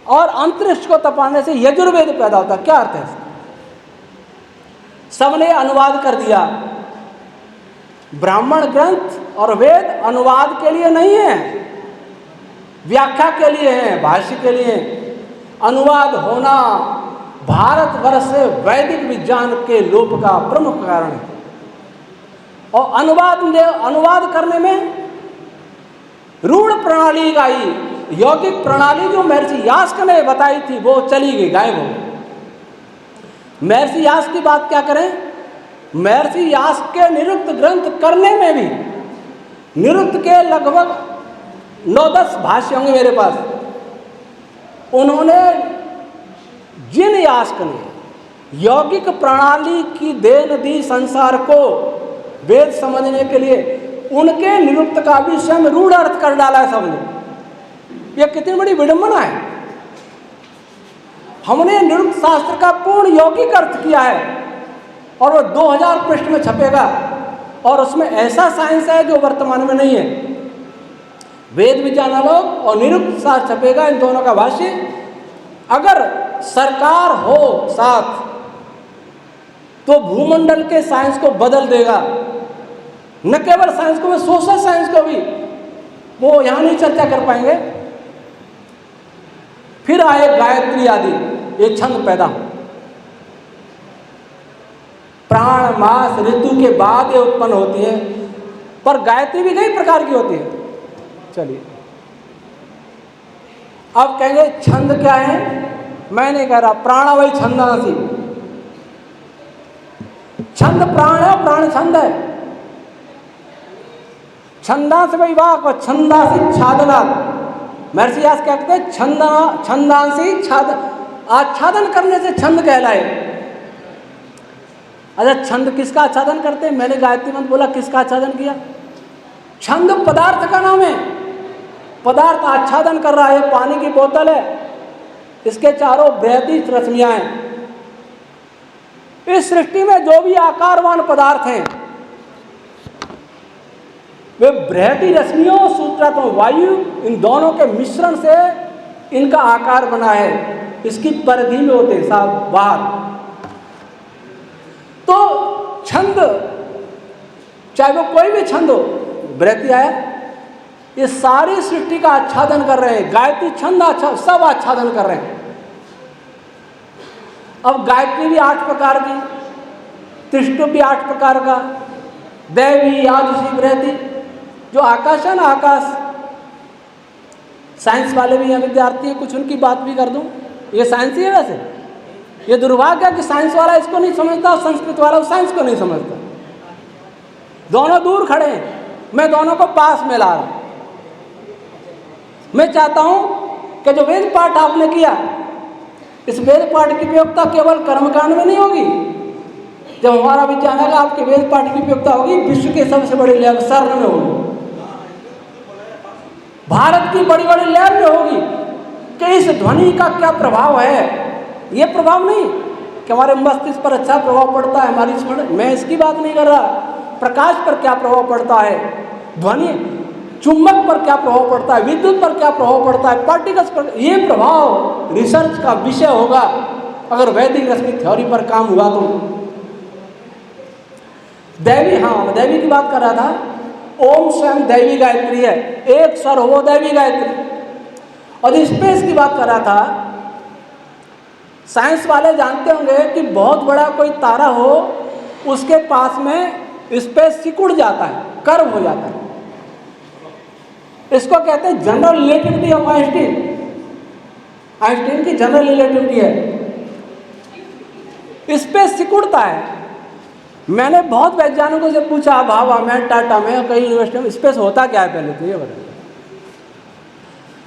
और अंतरिक्ष को तपाने से यजुर्वेद पैदा होता है। क्या अर्थ है? सबने अनुवाद कर दिया। ब्राह्मण ग्रंथ और वेद अनुवाद के लिए नहीं है, व्याख्या के लिए है, भाष्य के लिए। अनुवाद होना भारतवर्ष से वैदिक विज्ञान के लोप का प्रमुख कारण है। और अनुवाद करने में रूढ़ प्रणाली का ही, यौगिक प्रणाली जो महर्षि यास्क ने बताई थी वो चली गई, गायब हो गई। महर्षि यास्क की बात क्या करें, महर्षि यास्क के निरुक्त ग्रंथ करने में भी, निरुक्त के लगभग 9-10 भाष्य होंगे मेरे पास। उन्होंने, जिन यास्क ने यौगिक प्रणाली की देन दी संसार को वेद समझने के लिए, उनके निरुक्त का भी स्वयं रूढ़ अर्थ कर डाला है सबने। यह कितनी बड़ी विडंबना है। हमने निरुक्त शास्त्र का पूर्ण यौगिक अर्थ किया है और वो 2000 पृष्ठ में छपेगा, और उसमें ऐसा साइंस है जो वर्तमान में नहीं है। वेद विज्ञान अलग और निरुक्त शास्त्र छपेगा, इन दोनों का भाष्य। अगर सरकार हो साथ तो भूमंडल के साइंस को बदल देगा, न केवल साइंस को, सोशल साइंस को भी। वो यहां नहीं चर्चा कर पाएंगे। फिर आए गायत्री आदि, ये छंद पैदा हो। प्राण मास ऋतु के बाद ये उत्पन्न होती है, पर गायत्री भी कई प्रकार की होती है। चलिए, अब कहेंगे छंद क्या है? मैं नहीं कह रहा, प्राण वही छंदांसी। छंद प्राण है, प्राण छंद है। छंदांस वही वाक और छंदांसी छादना। महर्षि व्यास कहते हैं छंदांसी आच्छादन करने से छंद कहलाए। अच्छा, छंद किसका आच्छादन करते हैं? मैंने गायत्री मंत्र बोला, किसका आच्छादन किया? छंद पदार्थ का नाम है। पदार्थ आच्छादन कर रहा है। पानी की बोतल है, इसके चारों बृहती रश्मियां हैं। इस सृष्टि में जो भी आकारवान पदार्थ हैं वे बृहती रश्मियों और सूत्रात्मक वायु, इन दोनों के मिश्रण से इनका आकार बना है। इसकी परिधि में होते हैं साहब बाहर। तो छंद चाहे वो कोई भी छंद हो, बृहति आया, ये सारी सृष्टि का आच्छादन कर रहे हैं। गायत्री छंद सब आच्छादन कर रहे हैं। अब गायत्री भी 8 प्रकार की, त्रिष्टुप भी 8 प्रकार का, दैवी, याजुषी, बृहति, जो आकाश है ना, आकाश, साइंस वाले भी हैं विद्यार्थी हैं, कुछ उनकी बात भी कर दूं, ये साइंस ही है। वैसे ये दुर्भाग्य है कि साइंस वाला इसको नहीं समझता और संस्कृत वाला साइंस को नहीं समझता। दोनों दूर खड़े हैं, मैं दोनों को पास में ला रहा हूं। मैं चाहता हूं कि जो वेद पाठ आपने किया, इस वेद पाठ की उपयोगिता केवल कर्मकांड में नहीं होगी। जब हमारा विज्ञान है, आपके वेद पाठ की उपयोगिता होगी विश्व के सबसे बड़े लैब सर्न में होगी, भारत की बड़ी बड़ी लैब में होगी कि इस ध्वनि का क्या प्रभाव है। ये प्रभाव नहीं कि हमारे मस्तिष्क पर अच्छा प्रभाव पड़ता है, हमारी स्मरण, मैं इसकी बात नहीं कर रहा। प्रकाश पर क्या प्रभाव पड़ता है, ध्वनि, चुंबक पर क्या प्रभाव पड़ता है, विद्युत पर क्या प्रभाव पड़ता है, पार्टिकल्स पर, ये प्रभाव रिसर्च का विषय होगा अगर वैदिक रश्मि थ्योरी पर काम हुआ तो। दैवी, हाँ दैवी की बात कर रहा था। ओम स्वयं दैवी गायत्री है, एक स्वर हो वो दैवी गायत्री। और स्पेस की बात कर रहा था। साइंस वाले जानते होंगे कि बहुत बड़ा कोई तारा हो, उसके पास में स्पेस सिकुड़ जाता है, कर्व हो जाता है। इसको कहते हैं general relativity of Einstein. Einstein की जनरल रिलेटिविटी है। स्पेस सिकुड़ता है। मैंने बहुत वैज्ञानिकों से पूछा, भाभा में, टाटा में, कई यूनिवर्सिटी में, स्पेस होता क्या है पहले तो ये बताइए।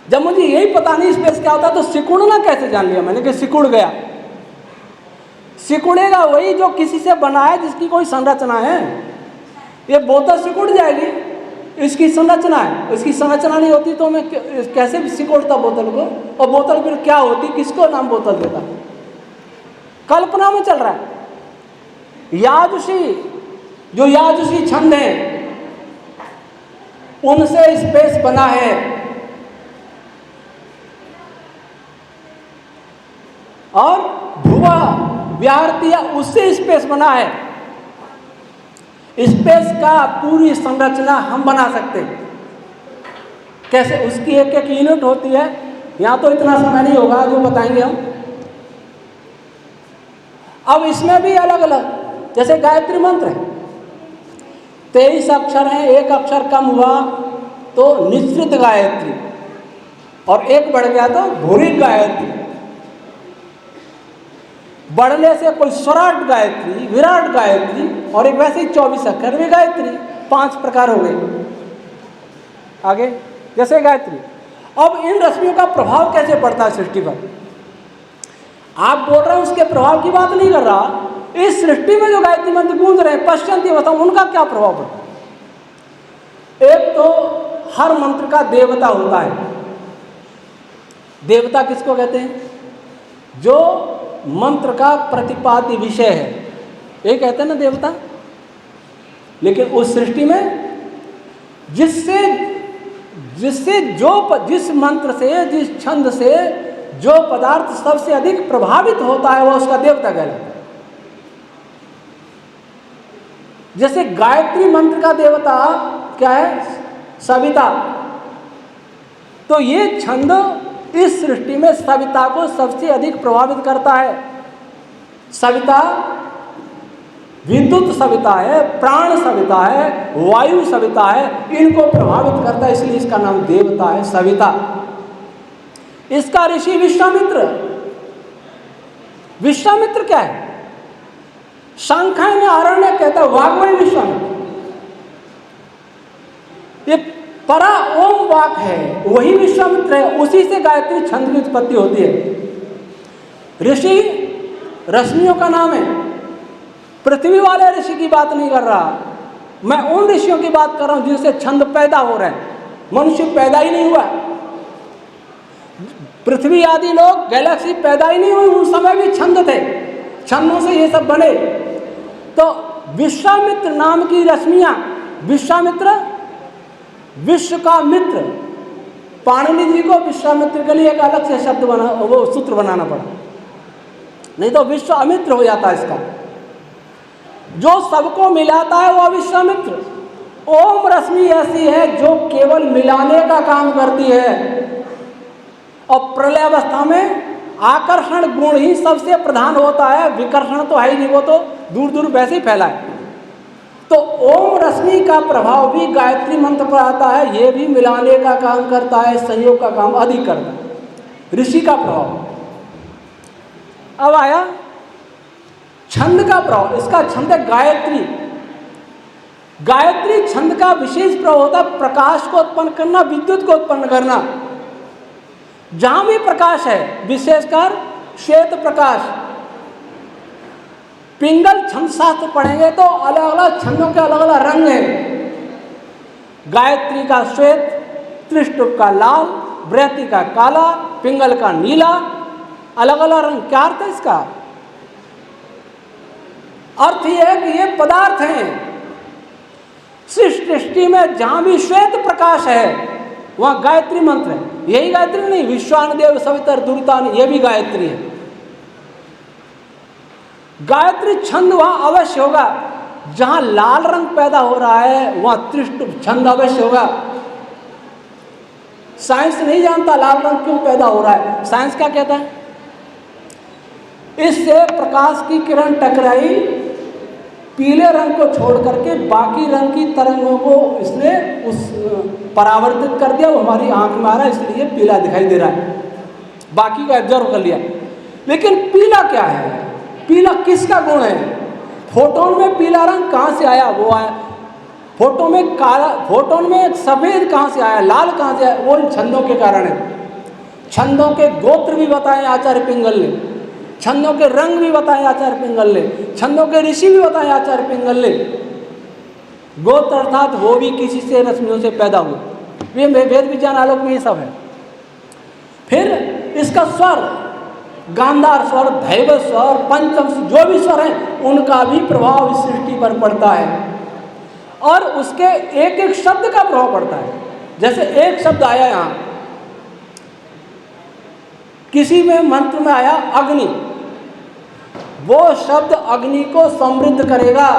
जब मुझे यही पता नहीं स्पेस क्या होता, तो सिकुड़ना कैसे जान लिया मैंने कि सिकुड़ गया। सिकुड़ेगा वही जो किसी से बना है, जिसकी कोई संरचना है। ये बोतल सिकुड़ जाएगी, इसकी संरचना है, इसकी संरचना नहीं होती तो मैं कैसे भी सिकुड़ता बोतल को। और बोतल फिर क्या होती, किसको नाम बोतल देता, कल्पना में चल रहा है। याजुषी, जो याजुषी छंद है, उनसे स्पेस बना है। और भुवा व्याहृतिया, उससे स्पेस बना है। स्पेस का पूरी संरचना हम बना सकते हैं। कैसे, उसकी एक एक यूनिट होती है। यहाँ तो इतना समय नहीं होगा जो बताएंगे हम। अब इसमें भी अलग अलग, जैसे गायत्री मंत्र है, 23 अक्षर हैं, एक अक्षर कम हुआ तो निश्चित गायत्री, और एक बढ़ गया तो भूरी गायत्री। बढ़ने से कोई स्वराट गायत्री, विराट गायत्री, और एक वैसे ही 24 अक्षर में गायत्री, 5 प्रकार हो गए। आगे जैसे गायत्री। अब इन रश्मियों का प्रभाव कैसे पड़ता है सृष्टि पर? आप बोल रहे हैं उसके प्रभाव की बात नहीं कर रहा। इस सृष्टि में जो गायत्री मंत्र गूंज रहे हैं, पश्चंती बताओ उनका क्या प्रभाव पड़ता है? एक तो हर मंत्र का देवता होता है। देवता किसको कहते हैं? जो मंत्र का प्रतिपाद्य विषय है, ये कहते हैं ना देवता। लेकिन उस सृष्टि में जिस मंत्र से, जिस छंद से जो पदार्थ सबसे अधिक प्रभावित होता है, वह उसका देवता कहलाता है। जैसे गायत्री मंत्र का देवता क्या है? सविता। तो ये छंद इस सृष्टि में सविता को सबसे अधिक प्रभावित करता है। सविता विद्युत सविता है, प्राण सविता है, वायु सविता है, इनको प्रभावित करता है, इसलिए इसका नाम देवता है सविता। इसका ऋषि विश्वामित्र। विश्वामित्र क्या है? सांख्य में आरण्य कहता है वाग्मय विश्वामित्र। ये परा ओम वाक है, वही विश्वामित्र है, उसी से गायत्री छंद की उत्पत्ति होती है। ऋषि रश्मियों का नाम है। पृथ्वी वाले ऋषि की बात नहीं कर रहा, मैं उन ऋषियों की बात कर रहा हूं जिनसे छंद पैदा हो रहे हैं। मनुष्य पैदा ही नहीं हुआ, पृथ्वी आदि लोग, गैलेक्सी पैदा ही नहीं हुई, उस समय भी छंद थे, छंदों से ये सब बने। तो विश्वामित्र नाम की रश्मियां, विश्वामित्र विश्व का मित्र। पाणिनि जी को विश्वामित्र के लिए एक अलग से शब्द वो सूत्र बनाना पड़ा, नहीं तो विश्वामित्र हो जाता है। इसका जो सबको मिलाता है वह विश्वामित्र, ओम रश्मि ऐसी है जो केवल मिलाने का काम करती है, और प्रलय अवस्था में आकर्षण गुण ही सबसे प्रधान होता है, विकर्षण तो है ही नहीं, वो तो दूर दूर वैसे ही फैला है। तो ओम रश्मि का प्रभाव भी गायत्री मंत्र पर आता है, ये भी मिलाने का काम करता है, संयोग का काम अधिक करता है, ऋषि का प्रभाव। अब आया छंद का प्रभाव, इसका छंद है गायत्री। गायत्री छंद का विशेष प्रभाव होता है प्रकाश को उत्पन्न करना, विद्युत को उत्पन्न करना। जहां भी प्रकाश है, विशेषकर श्वेत प्रकाश, पिंगल छंद शास्त्र पढ़ेंगे तो अलग अलग छंदों के अलग अलग रंग हैं। गायत्री का श्वेत, त्रिष्टुप का लाल, बृहति का काला, पिंगल का नीला, अलग अलग रंग। क्या अर्थ है इसका? अर्थ यह है कि ये पदार्थ हैं। सृष्टि में जहां भी श्वेत प्रकाश है वहां गायत्री मंत्र है। यही गायत्री नहीं, विश्वानदेव सवितर दुर्तान, ये भी गायत्री है। गायत्री छंद वहां अवश्य होगा। जहां लाल रंग पैदा हो रहा है वहां त्रिष्टुप छंद अवश्य होगा। साइंस नहीं जानता लाल रंग क्यों पैदा हो रहा है। साइंस क्या कहता है? इससे प्रकाश की किरण टकराई, पीले रंग को छोड़ करके बाकी रंग की तरंगों को इसने उस परावर्तित कर दिया, वो हमारी आंख में आ रहा है, इसलिए पीला दिखाई दे रहा है, बाकी को एब्जॉर्व कर लिया। लेकिन पीला क्या है? पीला किसका गुण है? फोटोन में पीला रंग कहाँ से आया? वो आया फोटो में काला, फोटोन में सफेद कहाँ से आया, लाल कहाँ से आया? वो इन छंदों के कारण है। छंदों के गोत्र भी बताए आचार्य पिंगल ने, छंदों के रंग भी बताए आचार्य पिंगल ने, छंदों के ऋषि भी बताए आचार्य पिंगल ने। गोत्र अर्थात वो भी किसी से रश्मियों से पैदा हुए। ये वेद विज्ञान आलोक में ये सब है। फिर इसका स्वर, गांधार स्वर, धैव स्वर, पंचम, जो भी स्वर हैं उनका भी प्रभाव इस सृष्टि पर पड़ता है, और उसके एक एक शब्द का प्रभाव पड़ता है। जैसे एक शब्द आया यहाँ, किसी में मंत्र में आया अग्नि, वो शब्द अग्नि को समृद्ध करेगा,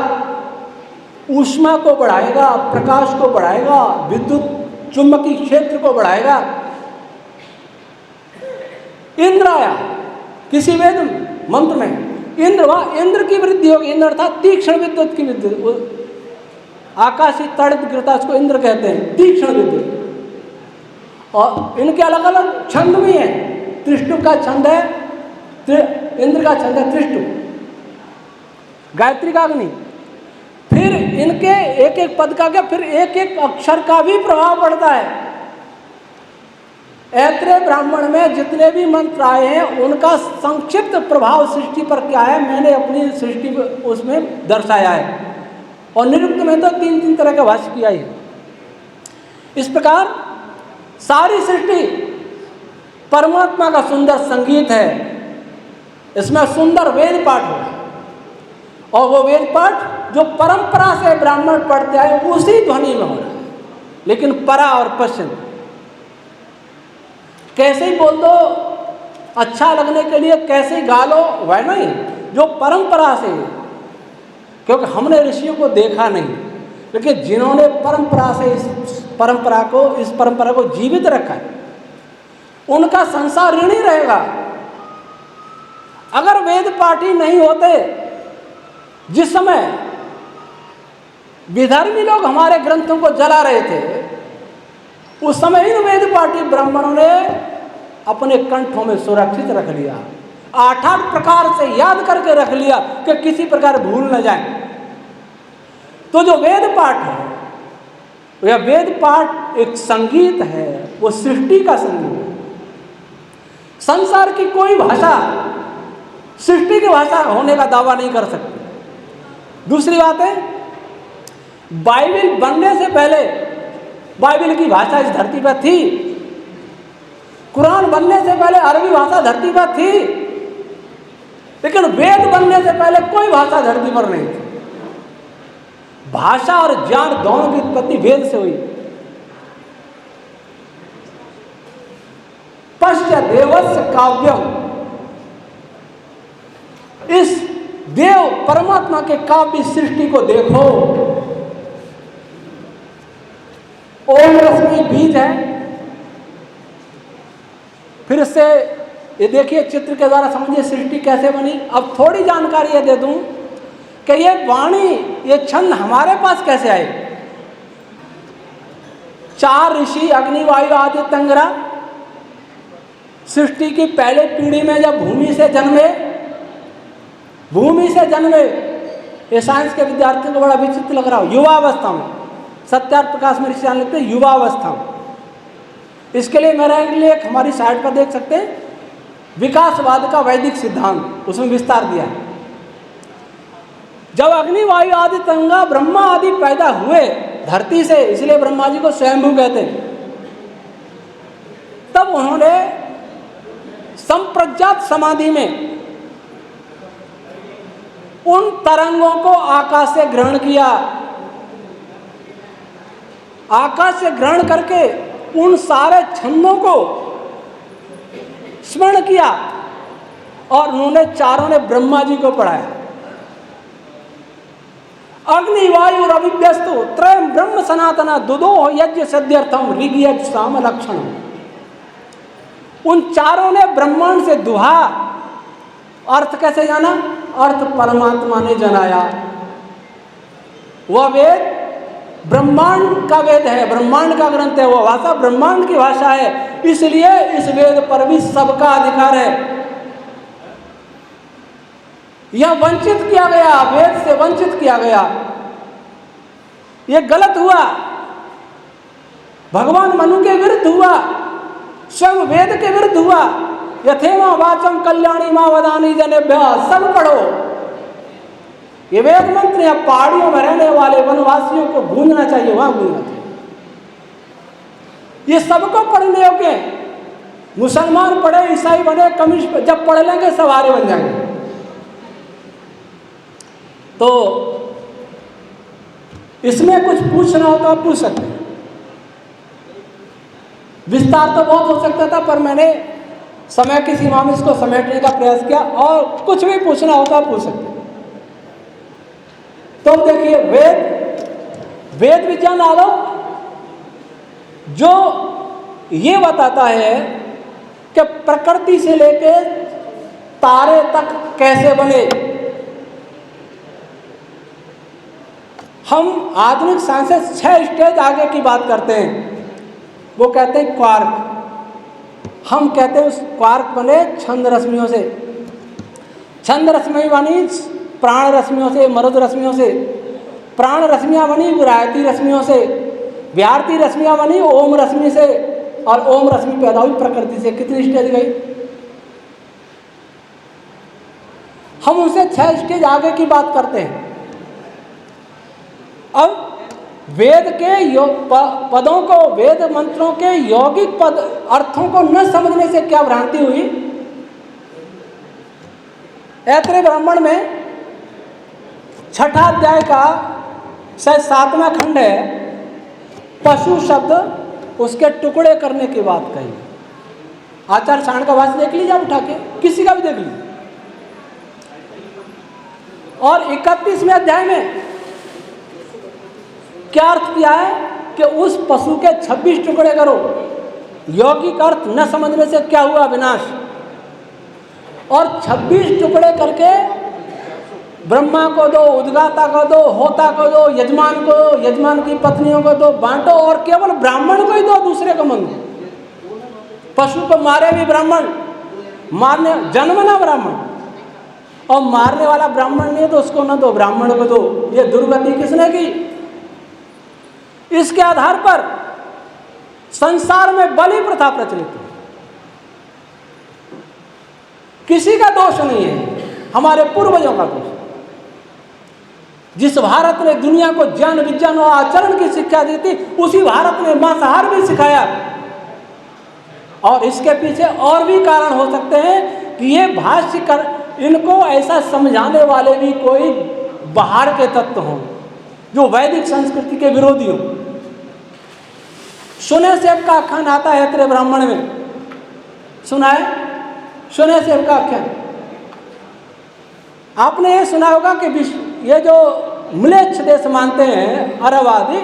ऊष्मा को बढ़ाएगा, प्रकाश को बढ़ाएगा, विद्युत चुंबकीय क्षेत्र को बढ़ाएगा। इंद्र आया किसी वेद मंत्र में, इंद्र, वहां इंद्र की वृद्धि होगी। इंद्र अर्थात तीक्ष्ण विद्युत की वृद्धि, आकाशीय तड़ित गिरता, उसको इंद्र कहते हैं, तीक्ष्ण विद्युत। और इनके अलग अलग छंद भी हैं। त्रिष्टुप का छंद है, इंद्र का छंद है त्रिष्टुप, गायत्री का अग्नि। फिर इनके एक एक पद का क्या, फिर एक एक अक्षर का भी प्रभाव पड़ता है। ऐत्रेय ब्राह्मण में जितने भी मंत्र आए हैं उनका संक्षिप्त प्रभाव सृष्टि पर क्या है, मैंने अपनी सृष्टि उसमें दर्शाया है। और निरुक्त में तो 3-3 तरह का भाष्य किया है। इस प्रकार सारी सृष्टि परमात्मा का सुंदर संगीत है। इसमें सुंदर वेद पाठ हो, और वो वेद पाठ जो परंपरा से ब्राह्मण पढ़ते आए उसी ध्वनि में हो रहा है। लेकिन परा और पश्चिम कैसे ही बोल दो, अच्छा लगने के लिए कैसे ही गा लो, वह नहीं, जो परंपरा से, क्योंकि हमने ऋषियों को देखा नहीं, लेकिन जिन्होंने परंपरा से इस परंपरा को जीवित रखा है, उनका संसार ऋणी रहेगा। अगर वेद पाठी नहीं होते, जिस समय विधर्मी लोग हमारे ग्रंथों को जला रहे थे, उस समय इन वेद पाठी ब्राह्मणों ने अपने कंठों में सुरक्षित रख लिया, 8-8 प्रकार से याद करके रख लिया कि किसी प्रकार भूल न जाए। तो जो वेद पाठ है, वह वेद पाठ एक संगीत है, वो सृष्टि का संगीत है। संसार की कोई भाषा सृष्टि की भाषा होने का दावा नहीं कर सकती। दूसरी बात है, बाइबल बनने से पहले बाइबल की भाषा इस धरती पर थी। कुरान बनने से पहले अरबी भाषा धरती पर थी, लेकिन वेद बनने से पहले कोई भाषा धरती पर नहीं थी। भाषा और ज्ञान दोनों की उत्पत्ति वेद से हुई। पश्य देवस्य काव्यम, इस देव परमात्मा के काव्य सृष्टि को देखो। ओम रश्मि बीज है। फिर इससे ये देखिए चित्र के द्वारा समझिए सृष्टि कैसे बनी। अब थोड़ी जानकारी ये दे दूं कि ये वाणी, ये छंद हमारे पास कैसे आए। 4 ऋषि अग्नि वायु आदित्य अंगिरा सृष्टि की पहले पीढ़ी में जब भूमि से जन्मे, ये साइंस के विद्यार्थियों को बड़ा विचित्र लग रहा हो, युवावस्था में, सत्यार्थ प्रकाश में ऋषि लिखते हैं युवावस्था में। इसके लिए मेरा एक लेख हमारी साइट पर देख सकते हैं, विकासवाद का वैदिक सिद्धांत, उसमें विस्तार दिया है। जब अग्नि वायु आदि अंगिरा ब्रह्मा आदि पैदा हुए धरती से, इसलिए ब्रह्मा जी को स्वयंभू कहते हैं, तब उन्होंने संप्रज्ञात समाधि में उन तरंगों को आकाश से ग्रहण किया। आकाश से ग्रहण करके उन सारे छंदों को स्मरण किया और उन्होंने चारों ने ब्रह्मा जी को पढ़ाया। अग्नि वायु रविव्यस्तु त्रयं ब्रह्म सनातना दुदो यज्ञ सद्यर्थम ऋग यज्ञ साम लक्षण। उन चारों ने ब्रह्मांड से दुहा। अर्थ कैसे जाना? अर्थ परमात्मा ने जनाया। वह वेद ब्रह्मांड का वेद है, ब्रह्मांड का ग्रंथ है, वह भाषा ब्रह्मांड की भाषा है, इसलिए इस वेद पर भी सबका अधिकार है। यह वंचित किया गया, वेद से वंचित किया गया, यह गलत हुआ, भगवान मनु के विरुद्ध हुआ, स्वयं वेद के विरुद्ध हुआ। यथेमा वाचम कल्याणी मां वदानी जनेभ्य, सब पढ़ो। ये वेद मंत्र या पहाड़ियों में रहने वाले वनवासियों को गूंजना चाहिए, वहां गूंजना चाहिए। ये सबको पढ़ने योग्य है। मुसलमान पढ़े, ईसाई बने, कम्युनिस्ट, जब पढ़ लेंगे सब आर्य बन जाएंगे। तो इसमें कुछ पूछना हो तो आप पूछ सकते हैं। विस्तार तो बहुत हो सकता था, पर मैंने समय की सीमा में इसको समेटने का प्रयास किया, और कुछ भी पूछना हो तो आप पूछ सकते हैं। तो देखिए, वेद विज्ञान आलोक जो ये बताता है कि प्रकृति से लेकर तारे तक कैसे बने। हम आधुनिक साइंस से 6 स्टेज आगे की बात करते हैं। वो कहते हैं क्वार्क। हम कहते हैं उस क्वार्क बने छंद रश्मियों से। छंद रश्मि बनी प्राण रश्मियों से, मरुद रश्मियों से। प्राण रश्मियाँ बनी विरायती रश्मियों से। व्यारती रश्मियाँ बनी ओम रश्मि से, और ओम रश्मि पैदा हुई प्रकृति से। कितनी स्टेज गई? हम उनसे 6 स्टेज आगे की बात करते हैं। अब वेद के पदों को, वेद मंत्रों के यौगिक पद अर्थों को न समझने से क्या भ्रांति हुई? ऐत्रेय ब्राह्मण में 6ठा अध्याय का शायद 7वां खंड है, पशु शब्द उसके टुकड़े करने की बात कही। आचार्य साण का भाष्य देख लीजिए आप उठा के, किसी का भी देख लीजिए। और 31वें अध्याय में क्या अर्थ किया है कि उस पशु के 26 टुकड़े करो। यौगिक अर्थ न समझने से क्या हुआ? विनाश। और 26 टुकड़े करके ब्रह्मा को दो, उद्गाता को दो, होता को दो, यजमान को, यजमान की पत्नियों को दो, बांटो, और केवल ब्राह्मण को ही दो, दूसरे को मत दो। पशु को मारे भी ब्राह्मण, मारने जन्मना ब्राह्मण, और मारने वाला ब्राह्मण नहीं है तो उसको न दो, ब्राह्मण को दो। ये दुर्गति किसने की? इसके आधार पर संसार में बलि प्रथा प्रचलित है। किसी का दोष नहीं है, हमारे पूर्वजों का दोष। जिस भारत ने दुनिया को ज्ञान विज्ञान और आचरण की शिक्षा दी थी, उसी भारत ने मांसाहार भी सिखाया। और इसके पीछे और भी कारण हो सकते हैं कि ये भाष्य कर इनको ऐसा समझाने वाले भी कोई बाहर के तत्व हों जो वैदिक संस्कृति के विरोधी हों। सुने सेब का आख्यान आता है ऐत्रेय ब्राह्मण में, सुना है? सुने सेब का आख्यान आपने ये सुना होगा कि ये जो म्लेच्छ देश मानते हैं अरब आदि,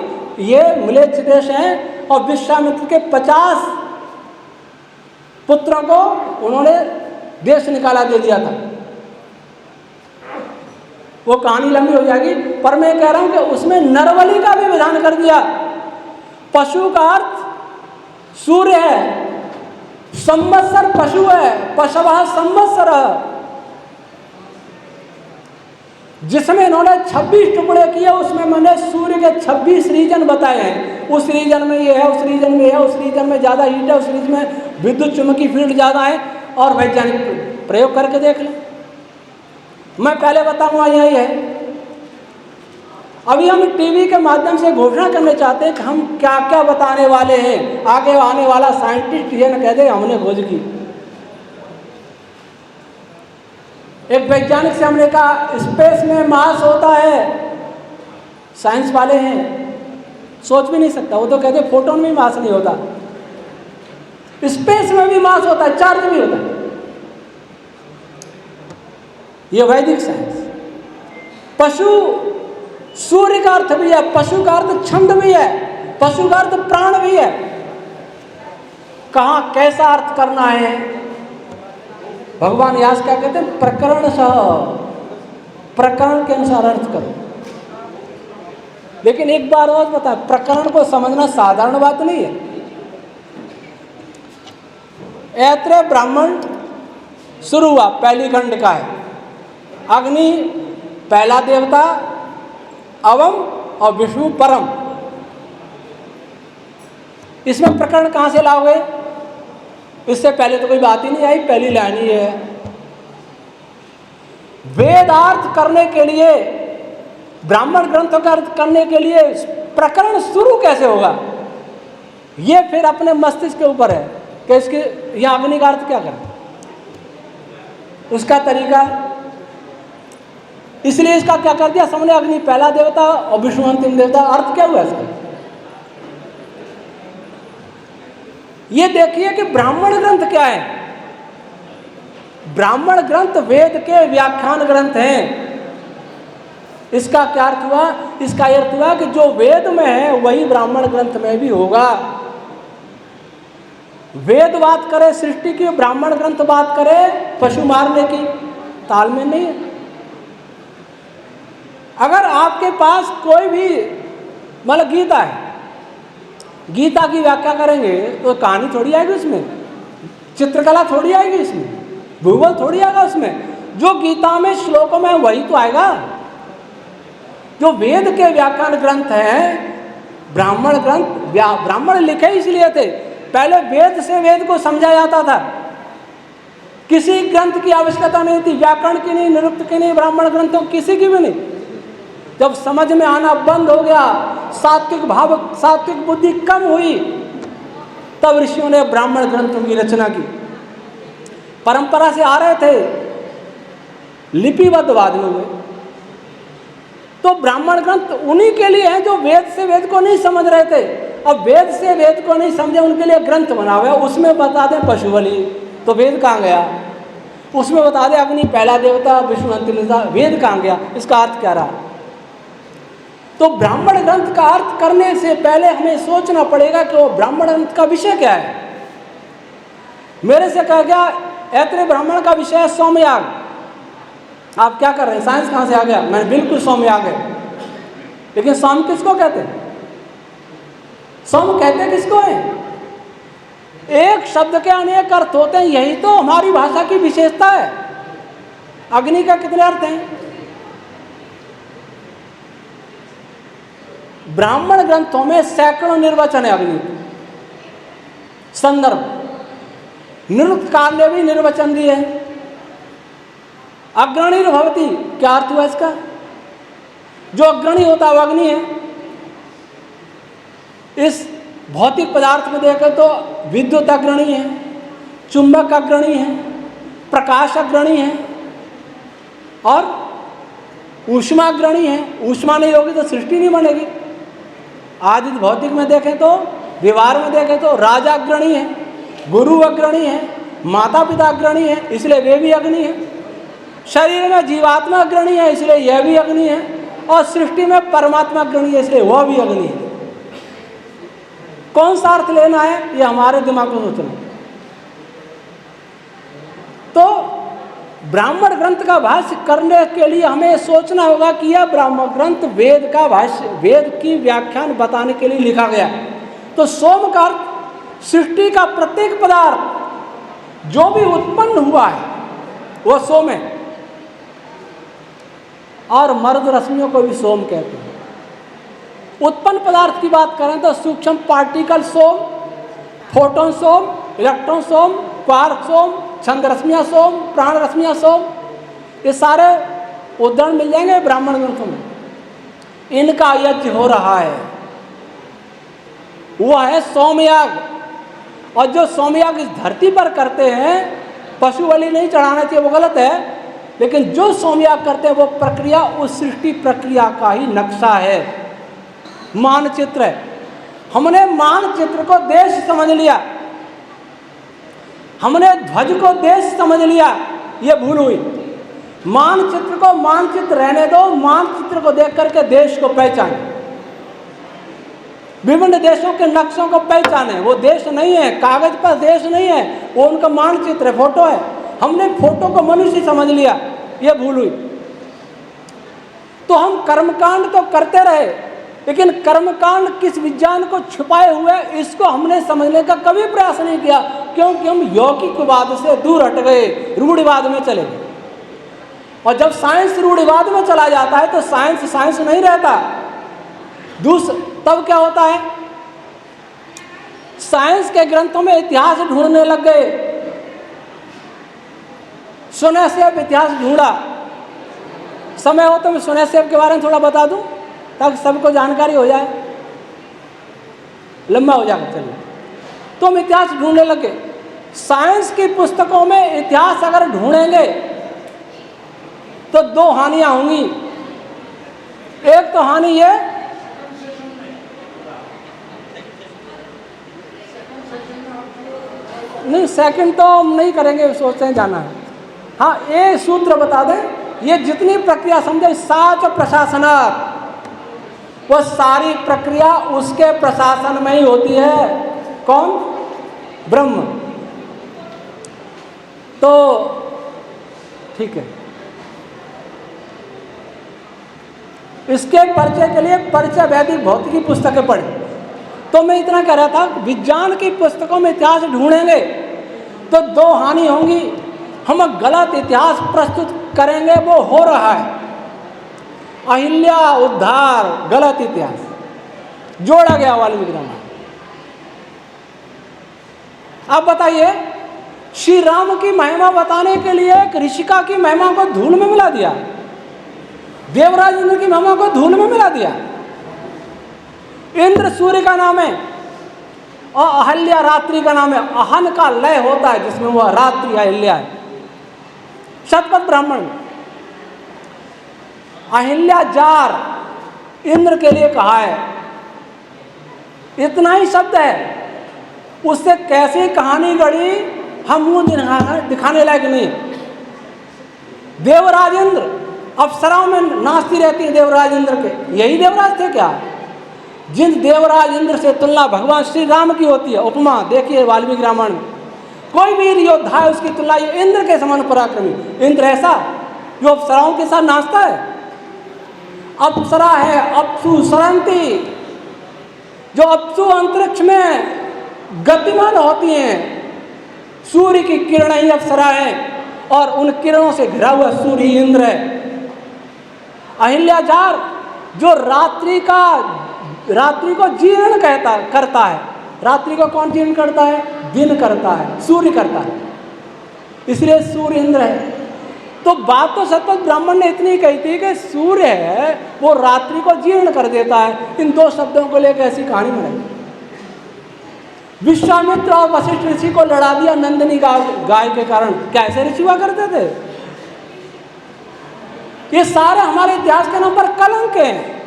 ये म्लेच्छ देश हैं और विश्वामित्र के 50 पुत्रों को उन्होंने देश निकाला दे दिया था। वो कहानी लंबी हो जाएगी, पर मैं कह रहा हूं कि उसमें नरबलि का भी विधान कर दिया। पशु का अर्थ सूर्य है, संवत्सर पशु है, पशवः संवत्सर, जिसमें इन्होंने 26 टुकड़े किए, उसमें मैंने सूर्य के 26 रीजन बताए हैं। उस रीजन में ये है, उस रीजन में है, उस रीजन में ज़्यादा हीट है, उस रीजन में विद्युत चुंबकीय फील्ड ज़्यादा है, और वैज्ञानिक प्रयोग करके देख लें। मैं पहले बताऊंगा यही है। अभी हम टीवी के माध्यम से घोषणा करने चाहते हैं कि हम क्या क्या बताने वाले हैं। आगे आने वाला साइंटिस्ट ये न कह दे हमने खोज की। एक वैज्ञानिक से हमने कहा स्पेस में मास होता है, साइंस वाले हैं सोच भी नहीं सकता, वो तो कहते फोटोन में मास नहीं होता, स्पेस में भी मास होता है, चार्ज भी होता है। ये वैदिक साइंस। पशु सूर्य का अर्थ भी है, पशु का अर्थ छंद भी है, पशु का अर्थ प्राण भी है। कहाँ कैसा अर्थ करना है, भगवान व्यास क्या कहते हैं, प्रकरण सह, प्रकरण के अनुसार अर्थ करो। लेकिन एक बार और बता, प्रकरण को समझना साधारण बात नहीं है। ऐत्रेय ब्राह्मण शुरू हुआ, पहली खंड का है। अग्नि पहला देवता, अवम और विष्णु परम। इसमें प्रकरण कहां से लाओगे? इससे पहले तो कोई बात ही नहीं आई, पहली लाइन ही है। वेदार्थ करने के लिए, ब्राह्मण ग्रंथों का अर्थ करने के लिए प्रकरण शुरू कैसे होगा, ये फिर अपने मस्तिष्क के ऊपर है कि इसके यह अग्नि का अर्थ क्या करें, उसका तरीका। इसलिए इसका क्या कर दिया सबने, अग्नि पहला देवता और विष्णु अंतिम देवता। अर्थ क्या हुआ इसका? ये देखिए कि ब्राह्मण ग्रंथ क्या है। ब्राह्मण ग्रंथ वेद के व्याख्यान ग्रंथ हैं। इसका क्या अर्थ हुआ? इसका अर्थ हुआ कि जो वेद में है वही ब्राह्मण ग्रंथ में भी होगा। वेद बात करे सृष्टि की, ब्राह्मण ग्रंथ बात करे पशु मारने की, तालमेल नहीं है। अगर आपके पास कोई भी मतलब गीता है, गीता की व्याख्या करेंगे तो कहानी थोड़ी आएगी उसमें, चित्रकला थोड़ी आएगी इसमें, भूगोल थोड़ी आएगा उसमें। जो गीता में श्लोकों में वही तो आएगा। जो वेद के व्याख्यान ग्रंथ हैं, ब्राह्मण ग्रंथ, ब्राह्मण लिखे इसलिए थे, पहले वेद से वेद को समझा जाता था, किसी ग्रंथ की आवश्यकता नहीं थी, व्याकरण की नहीं, निरुक्त की नहीं, ब्राह्मण ग्रंथों किसी की भी नहीं। जब समझ में आना बंद हो गया, सात्विक भाव, सात्विक बुद्धि कम हुई, तब ऋषियों ने ब्राह्मण ग्रंथों की रचना की। परंपरा से आ रहे थे, लिपिबद्ध बाद में हुए। तो ब्राह्मण ग्रंथ उन्हीं के लिए हैं जो वेद से वेद को नहीं समझ रहे थे। अब वेद से वेद को नहीं समझे, उनके लिए ग्रंथ बना हुआ है। उसमें बता दें पशु बलि, तो वेद कहाँ गया? उसमें बता दें अग्नि पहला देवता, विष्णु अंतिम देवता, वेद कहाँ गया? इसका अर्थ क्या रहा? तो ब्राह्मण ग्रंथ का अर्थ करने से पहले हमें सोचना पड़ेगा कि वो ब्राह्मण ग्रंथ का विषय क्या है। मेरे से कहा गया ऐत्रेय ब्राह्मण का विषय है सोमयाग। आप क्या कर रहे हैं? साइंस कहाँ से आ गया? मैंने बिल्कुल सोमयाग है। लेकिन सोम किसको कहते हैं? सोम कहते किसको है? एक शब्द के अनेक अर्थ होते हैं, यही तो हमारी भाषा की विशेषता है। अग्नि का कितने अर्थ हैं? ब्राह्मण ग्रंथों में सैकड़ों निर्वचन है अग्नि, संदर्भ। निरुक्त काल ने भी निर्वचन दिए हैं। अग्रणी भवती, क्या अर्थ हुआ इसका? जो अग्रणी होता है वो अग्नि है। इस भौतिक पदार्थ में देखें तो विद्युत अग्रणी है, चुंबक अग्रणी है, प्रकाश अग्रणी है और ऊष्मा अग्रणी है। ऊष्मा नहीं होगी तो सृष्टि नहीं बनेगी। आदि भौतिक में देखें तो, व्यवहार में देखें तो राजा अग्रणी है, गुरु अग्रणी है, माता पिता अग्रणी है, इसलिए वे भी अग्नि है। शरीर में जीवात्मा अग्रणी है, इसलिए यह भी अग्नि है। और सृष्टि में परमात्मा अग्रणी है, इसलिए वह भी अग्नि है। कौन सा अर्थ लेना है ये हमारे दिमाग में सोचना। तो ब्राह्मण ग्रंथ का भाष्य करने के लिए हमें सोचना होगा कि यह ब्राह्मण ग्रंथ वेद का भाष्य, वेद की व्याख्यान बताने के लिए लिखा गया। तो सोम का अर्थ सृष्टि का प्रत्येक पदार्थ जो भी उत्पन्न हुआ है वह सोम है। और मर्द रश्मियों को भी सोम कहते हैं। उत्पन्न पदार्थ की बात करें तो सूक्ष्म पार्टिकल सोम, फोटोन सोम, इलेक्ट्रॉन सोम, क्वार्क सोम, छंद रश्मियाँ सोम, प्राण रश्मियाँ सोम, ये सारे उदाहरण मिल जाएंगे ब्राह्मण ग्रंथों में। इनका यज्ञ हो रहा है, वह है सोमयाग। और जो सोमयाग इस धरती पर करते हैं, पशु बलि नहीं चढ़ाना चाहिए, वो गलत है, लेकिन जो सोमयाग करते हैं वो प्रक्रिया उस सृष्टि प्रक्रिया का ही नक्शा है, मानचित्र है। हमने मानचित्र को देश समझ लिया, हमने ध्वज को देश समझ लिया, ये भूल हुई। मानचित्र को मानचित्र रहने दो, मानचित्र को देख करके देश को पहचाने, विभिन्न देशों के नक्शों को पहचाने। वो देश नहीं है, कागज पर देश नहीं है, वो उनका मानचित्र है, फोटो है। हमने फोटो को मनुष्य समझ लिया, ये भूल हुई। तो हम कर्मकांड तो करते रहे, लेकिन कर्मकांड किस विज्ञान को छुपाए हुए, इसको हमने समझने का कभी प्रयास नहीं किया, क्योंकि हम यौगिकवाद से दूर हट गए, रूढ़िवाद में चले गए। और जब साइंस रूढ़िवाद में चला जाता है तो साइंस साइंस नहीं रहता। तब क्या होता है, साइंस के ग्रंथों में इतिहास ढूंढने लग गए। सुनैसेब इतिहास ढूंढा। समय हो तो मैं सुनैसेब के बारे में थोड़ा बता दूं ताकि सबको जानकारी हो जाए, लंबा हो जाएगा। चलिए, तो हम इतिहास ढूंढने लगे। साइंस की पुस्तकों में इतिहास अगर ढूंढेंगे तो दो हानियां होंगी। एक तो हानि ये, नहीं सेकंड तो हम नहीं करेंगे, सोचते हैं जाना है। हाँ, ये सूत्र बता दें, ये जितनी प्रक्रिया समझे, साच प्रशासन, वो सारी प्रक्रिया उसके प्रशासन में ही होती है। कौन? ब्रह्म। तो ठीक है, इसके परिचय के लिए परिचय वैदिक भौतिकी पुस्तकें पढ़ें। तो मैं इतना कह रहा था, विज्ञान की पुस्तकों में इतिहास ढूंढेंगे तो दो हानि होंगी। हम गलत इतिहास प्रस्तुत करेंगे, वो हो रहा है। अहिल्या उद्धार, गलत इतिहास जोड़ा गया वाल्मीकि रामायण। अब बताइए, श्री राम की महिमा बताने के लिए एक ऋषिका की महिमा को धूल में मिला दिया, देवराज इंद्र की महिमा को धूल में मिला दिया। इंद्र सूर्य का नाम है और अहल्या रात्रि का नाम है। अहन का लय होता है जिसमें वह रात्रि अहिल्या है। शतपथ ब्राह्मण अहिल्या जार इंद्र के लिए कहा है, इतना ही शब्द है, उससे कैसी कहानी गढ़ी हम मुंह दिखाने लायक नहीं। देवराज इंद्र, अप्सराओं में नाचती रहती है देवराज इंद्र के, यही देवराज थे क्या? जिन देवराज इंद्र से तुलना भगवान श्री राम की होती है, उपमा देखिए वाल्मीकि रामायण में, कोई वीर योद्धा है उसकी तुलना ये इंद्र के समान पराक्रमी। इंद्र ऐसा जो अप्सराओं के साथ नाचता है। अप्सरा है अप्सु सरंती, जो अप्सु अंतरिक्ष में गतिमान होती हैं। सूर्य की किरण ही अप्सरा है और उन किरणों से घिरा हुआ सूर्य ही इंद्र है। अहिल्याजार जो रात्रि को जीर्ण करता है। रात्रि को कौन जीर्ण करता है? दिन करता है, सूर्य करता है, इसलिए सूर्य इंद्र है। तो बात तो शतपथ ब्राह्मण ने इतनी कही थी कि सूर्य है वो रात्रि को जीर्ण कर देता है। इन दो शब्दों को लेकर ऐसी कहानी बनाई। विश्वामित्र और वशिष्ठ ऋषि को लड़ा दिया नंदिनी गाय के कारण। कैसे ऋषि हुआ करते थे? ये सारे हमारे इतिहास के नाम पर कलंक हैं।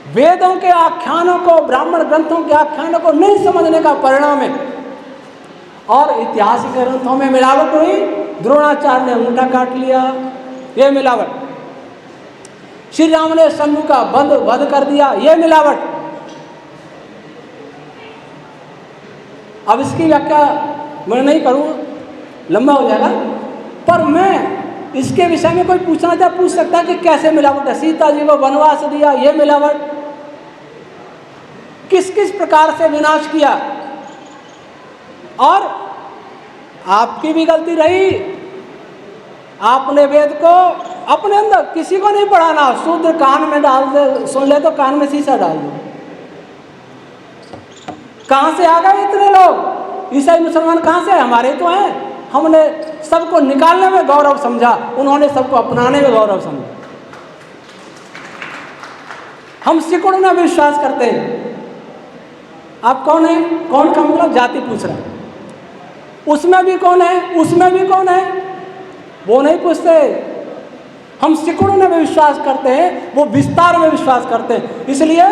वेदों के आख्यानों को, ब्राह्मण ग्रंथों के आख्यानों को नहीं समझने का परिणाम है। और ऐतिहासिक ग्रंथों में मिलावट हुई, द्रोणाचार्य ने अंगूठा काट लिया, ये मिलावट। श्री राम ने शंभु का वध कर दिया, ये मिलावट। अब इसकी व्याख्या मैं नहीं करूँ, लंबा हो जाएगा, पर मैं इसके विषय में कोई पूछना चाहे पूछ सकता है कि कैसे मिलावट है। सीता जी को वनवास दिया, ये मिलावट, किस किस प्रकार से विनाश किया। और आपकी भी गलती रही, आपने वेद को अपने अंदर किसी को नहीं पढ़ाना, शूद्र कान में डाल दे, सुन ले तो कान में शीशा डाल दो। कहाँ से आ गए इतने लोग? ईसाई मुसलमान कहाँ से? हमारे तो हैं। हमने सबको निकालने में गौरव समझा, उन्होंने सबको अपनाने में गौरव समझा। हम सिकुड़ना में विश्वास करते हैं। आप कौन है? कौन का मतलब जाति पूछ रहे हैं। उसमें भी कौन है, उसमें भी कौन है, वो नहीं पूछते। हम सिकुड़ने में विश्वास करते हैं, वो विस्तार में विश्वास करते हैं। इसलिए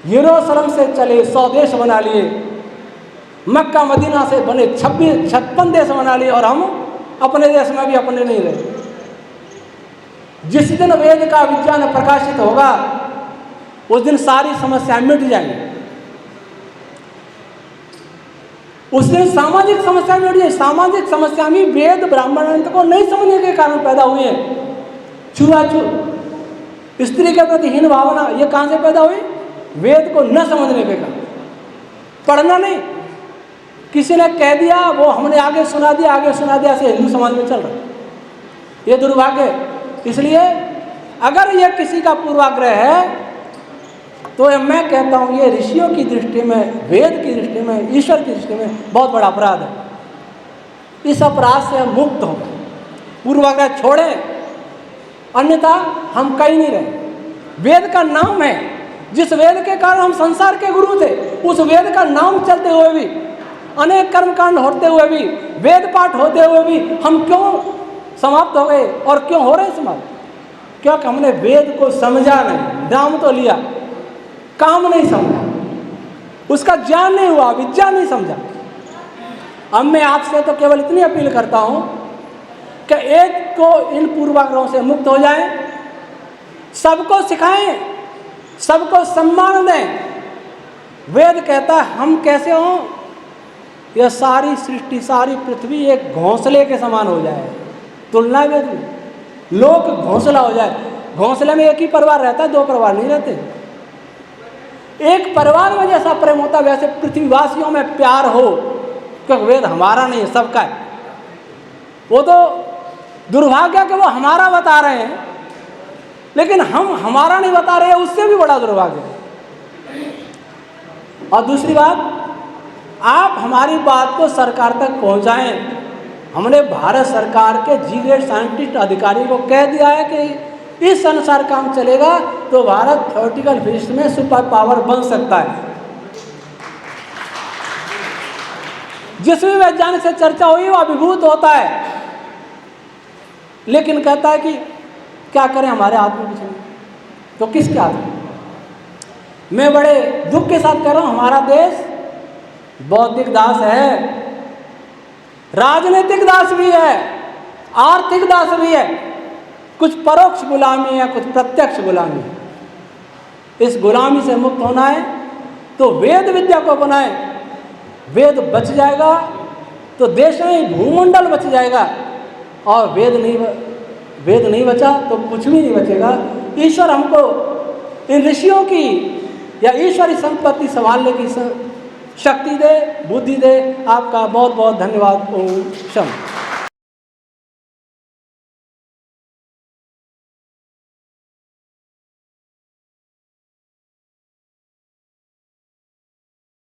यरूशलेम से चले 100 देश बना लिए, मक्का मदीना से बने 56 देश बना लिए, और हम अपने देश में भी अपने नहीं रहे। जिस दिन वेद का विज्ञान प्रकाशित होगा उस दिन सारी समस्याएं मिट जाएंगी। उस दिन सामाजिक समस्या मिट जाएगी। सामाजिक समस्या में वेद ब्राह्मण को नहीं समझने के कारण पैदा हुए हैं। छुआछूत, स्त्री के प्रति हीन भावना, ये कहाँ से पैदा हुई? वेद को न समझने के कारण। पढ़ना नहीं, किसी ने कह दिया, वो हमने आगे सुना दिया, आगे सुना दिया, ऐसे हिंदू समाज में चल रहा है। ये दुर्भाग्य है। इसलिए अगर ये किसी का पूर्वाग्रह है तो मैं कहता हूँ ये ऋषियों की दृष्टि में, वेद की दृष्टि में, ईश्वर की दृष्टि में बहुत बड़ा अपराध है। इस अपराध से हम मुक्त हों, पूर्वाग्रह छोड़ें, अन्यथा हम कहीं नहीं रहे। वेद का नाम है, जिस वेद के कारण हम संसार के गुरु थे, उस वेद का नाम चलते हुए भी, अनेक कर्मकांड होते हुए भी, वेद पाठ होते हुए भी हम क्यों समाप्त हो गए और क्यों हो रहे समाप्त? क्योंकि हमने वेद को समझा नहीं। नाम तो लिया, काम नहीं समझा, उसका ज्ञान नहीं हुआ, विज्ञान नहीं समझा। अब मैं आपसे तो केवल इतनी अपील करता हूं कि एक को इन पूर्वाग्रहों से मुक्त हो जाएं, सबको सिखाएं, सबको सम्मान दें। वेद कहता है हम कैसे हों? यह सारी सृष्टि, सारी पृथ्वी एक घोंसले के समान हो जाए। तुलना वेद में, लोक घोंसला हो जाए। घोंसले में एक ही परिवार रहता है, 2 परिवार नहीं रहते। एक परिवार में जैसा प्रेम होता है वैसे पृथ्वीवासियों में प्यार हो, क्योंकि वेद हमारा नहीं है, सबका है। वो तो दुर्भाग्य कि वो हमारा बता रहे हैं, लेकिन हम हमारा नहीं बता रहे हैं, उससे भी बड़ा दुर्भाग्य है। और दूसरी बात, आप हमारी बात को सरकार तक पहुंचाएं। हमने भारत सरकार के जी-ग्रेड साइंटिस्ट अधिकारी को कह दिया है कि इस अनुसार काम चलेगा तो भारत थ्योरेटिकल फिजिक्स में सुपर पावर बन सकता है। जिस भी वैज्ञानिक से चर्चा हुई वो अभिभूत होता है, लेकिन कहता है कि क्या करें, हमारे हाथ में कुछ नहीं। तो किसके हाथ में? मैं बड़े दुख के साथ कह रहा हूं, हमारा देश बौद्धिक दास है, राजनीतिक दास भी है, आर्थिक दास भी है। कुछ परोक्ष गुलामी है, कुछ प्रत्यक्ष गुलामी है। इस गुलामी से मुक्त होना है तो वेद विद्या को अपनाएं। वेद बच जाएगा तो देश नहीं, भूमंडल बच जाएगा। और वेद नहीं बचा तो कुछ भी नहीं बचेगा। ईश्वर हमको इन ऋषियों की या ईश्वरी संपत्ति संभालने की शक्ति दे, बुद्धि दे। आपका बहुत बहुत धन्यवाद। ओम शम।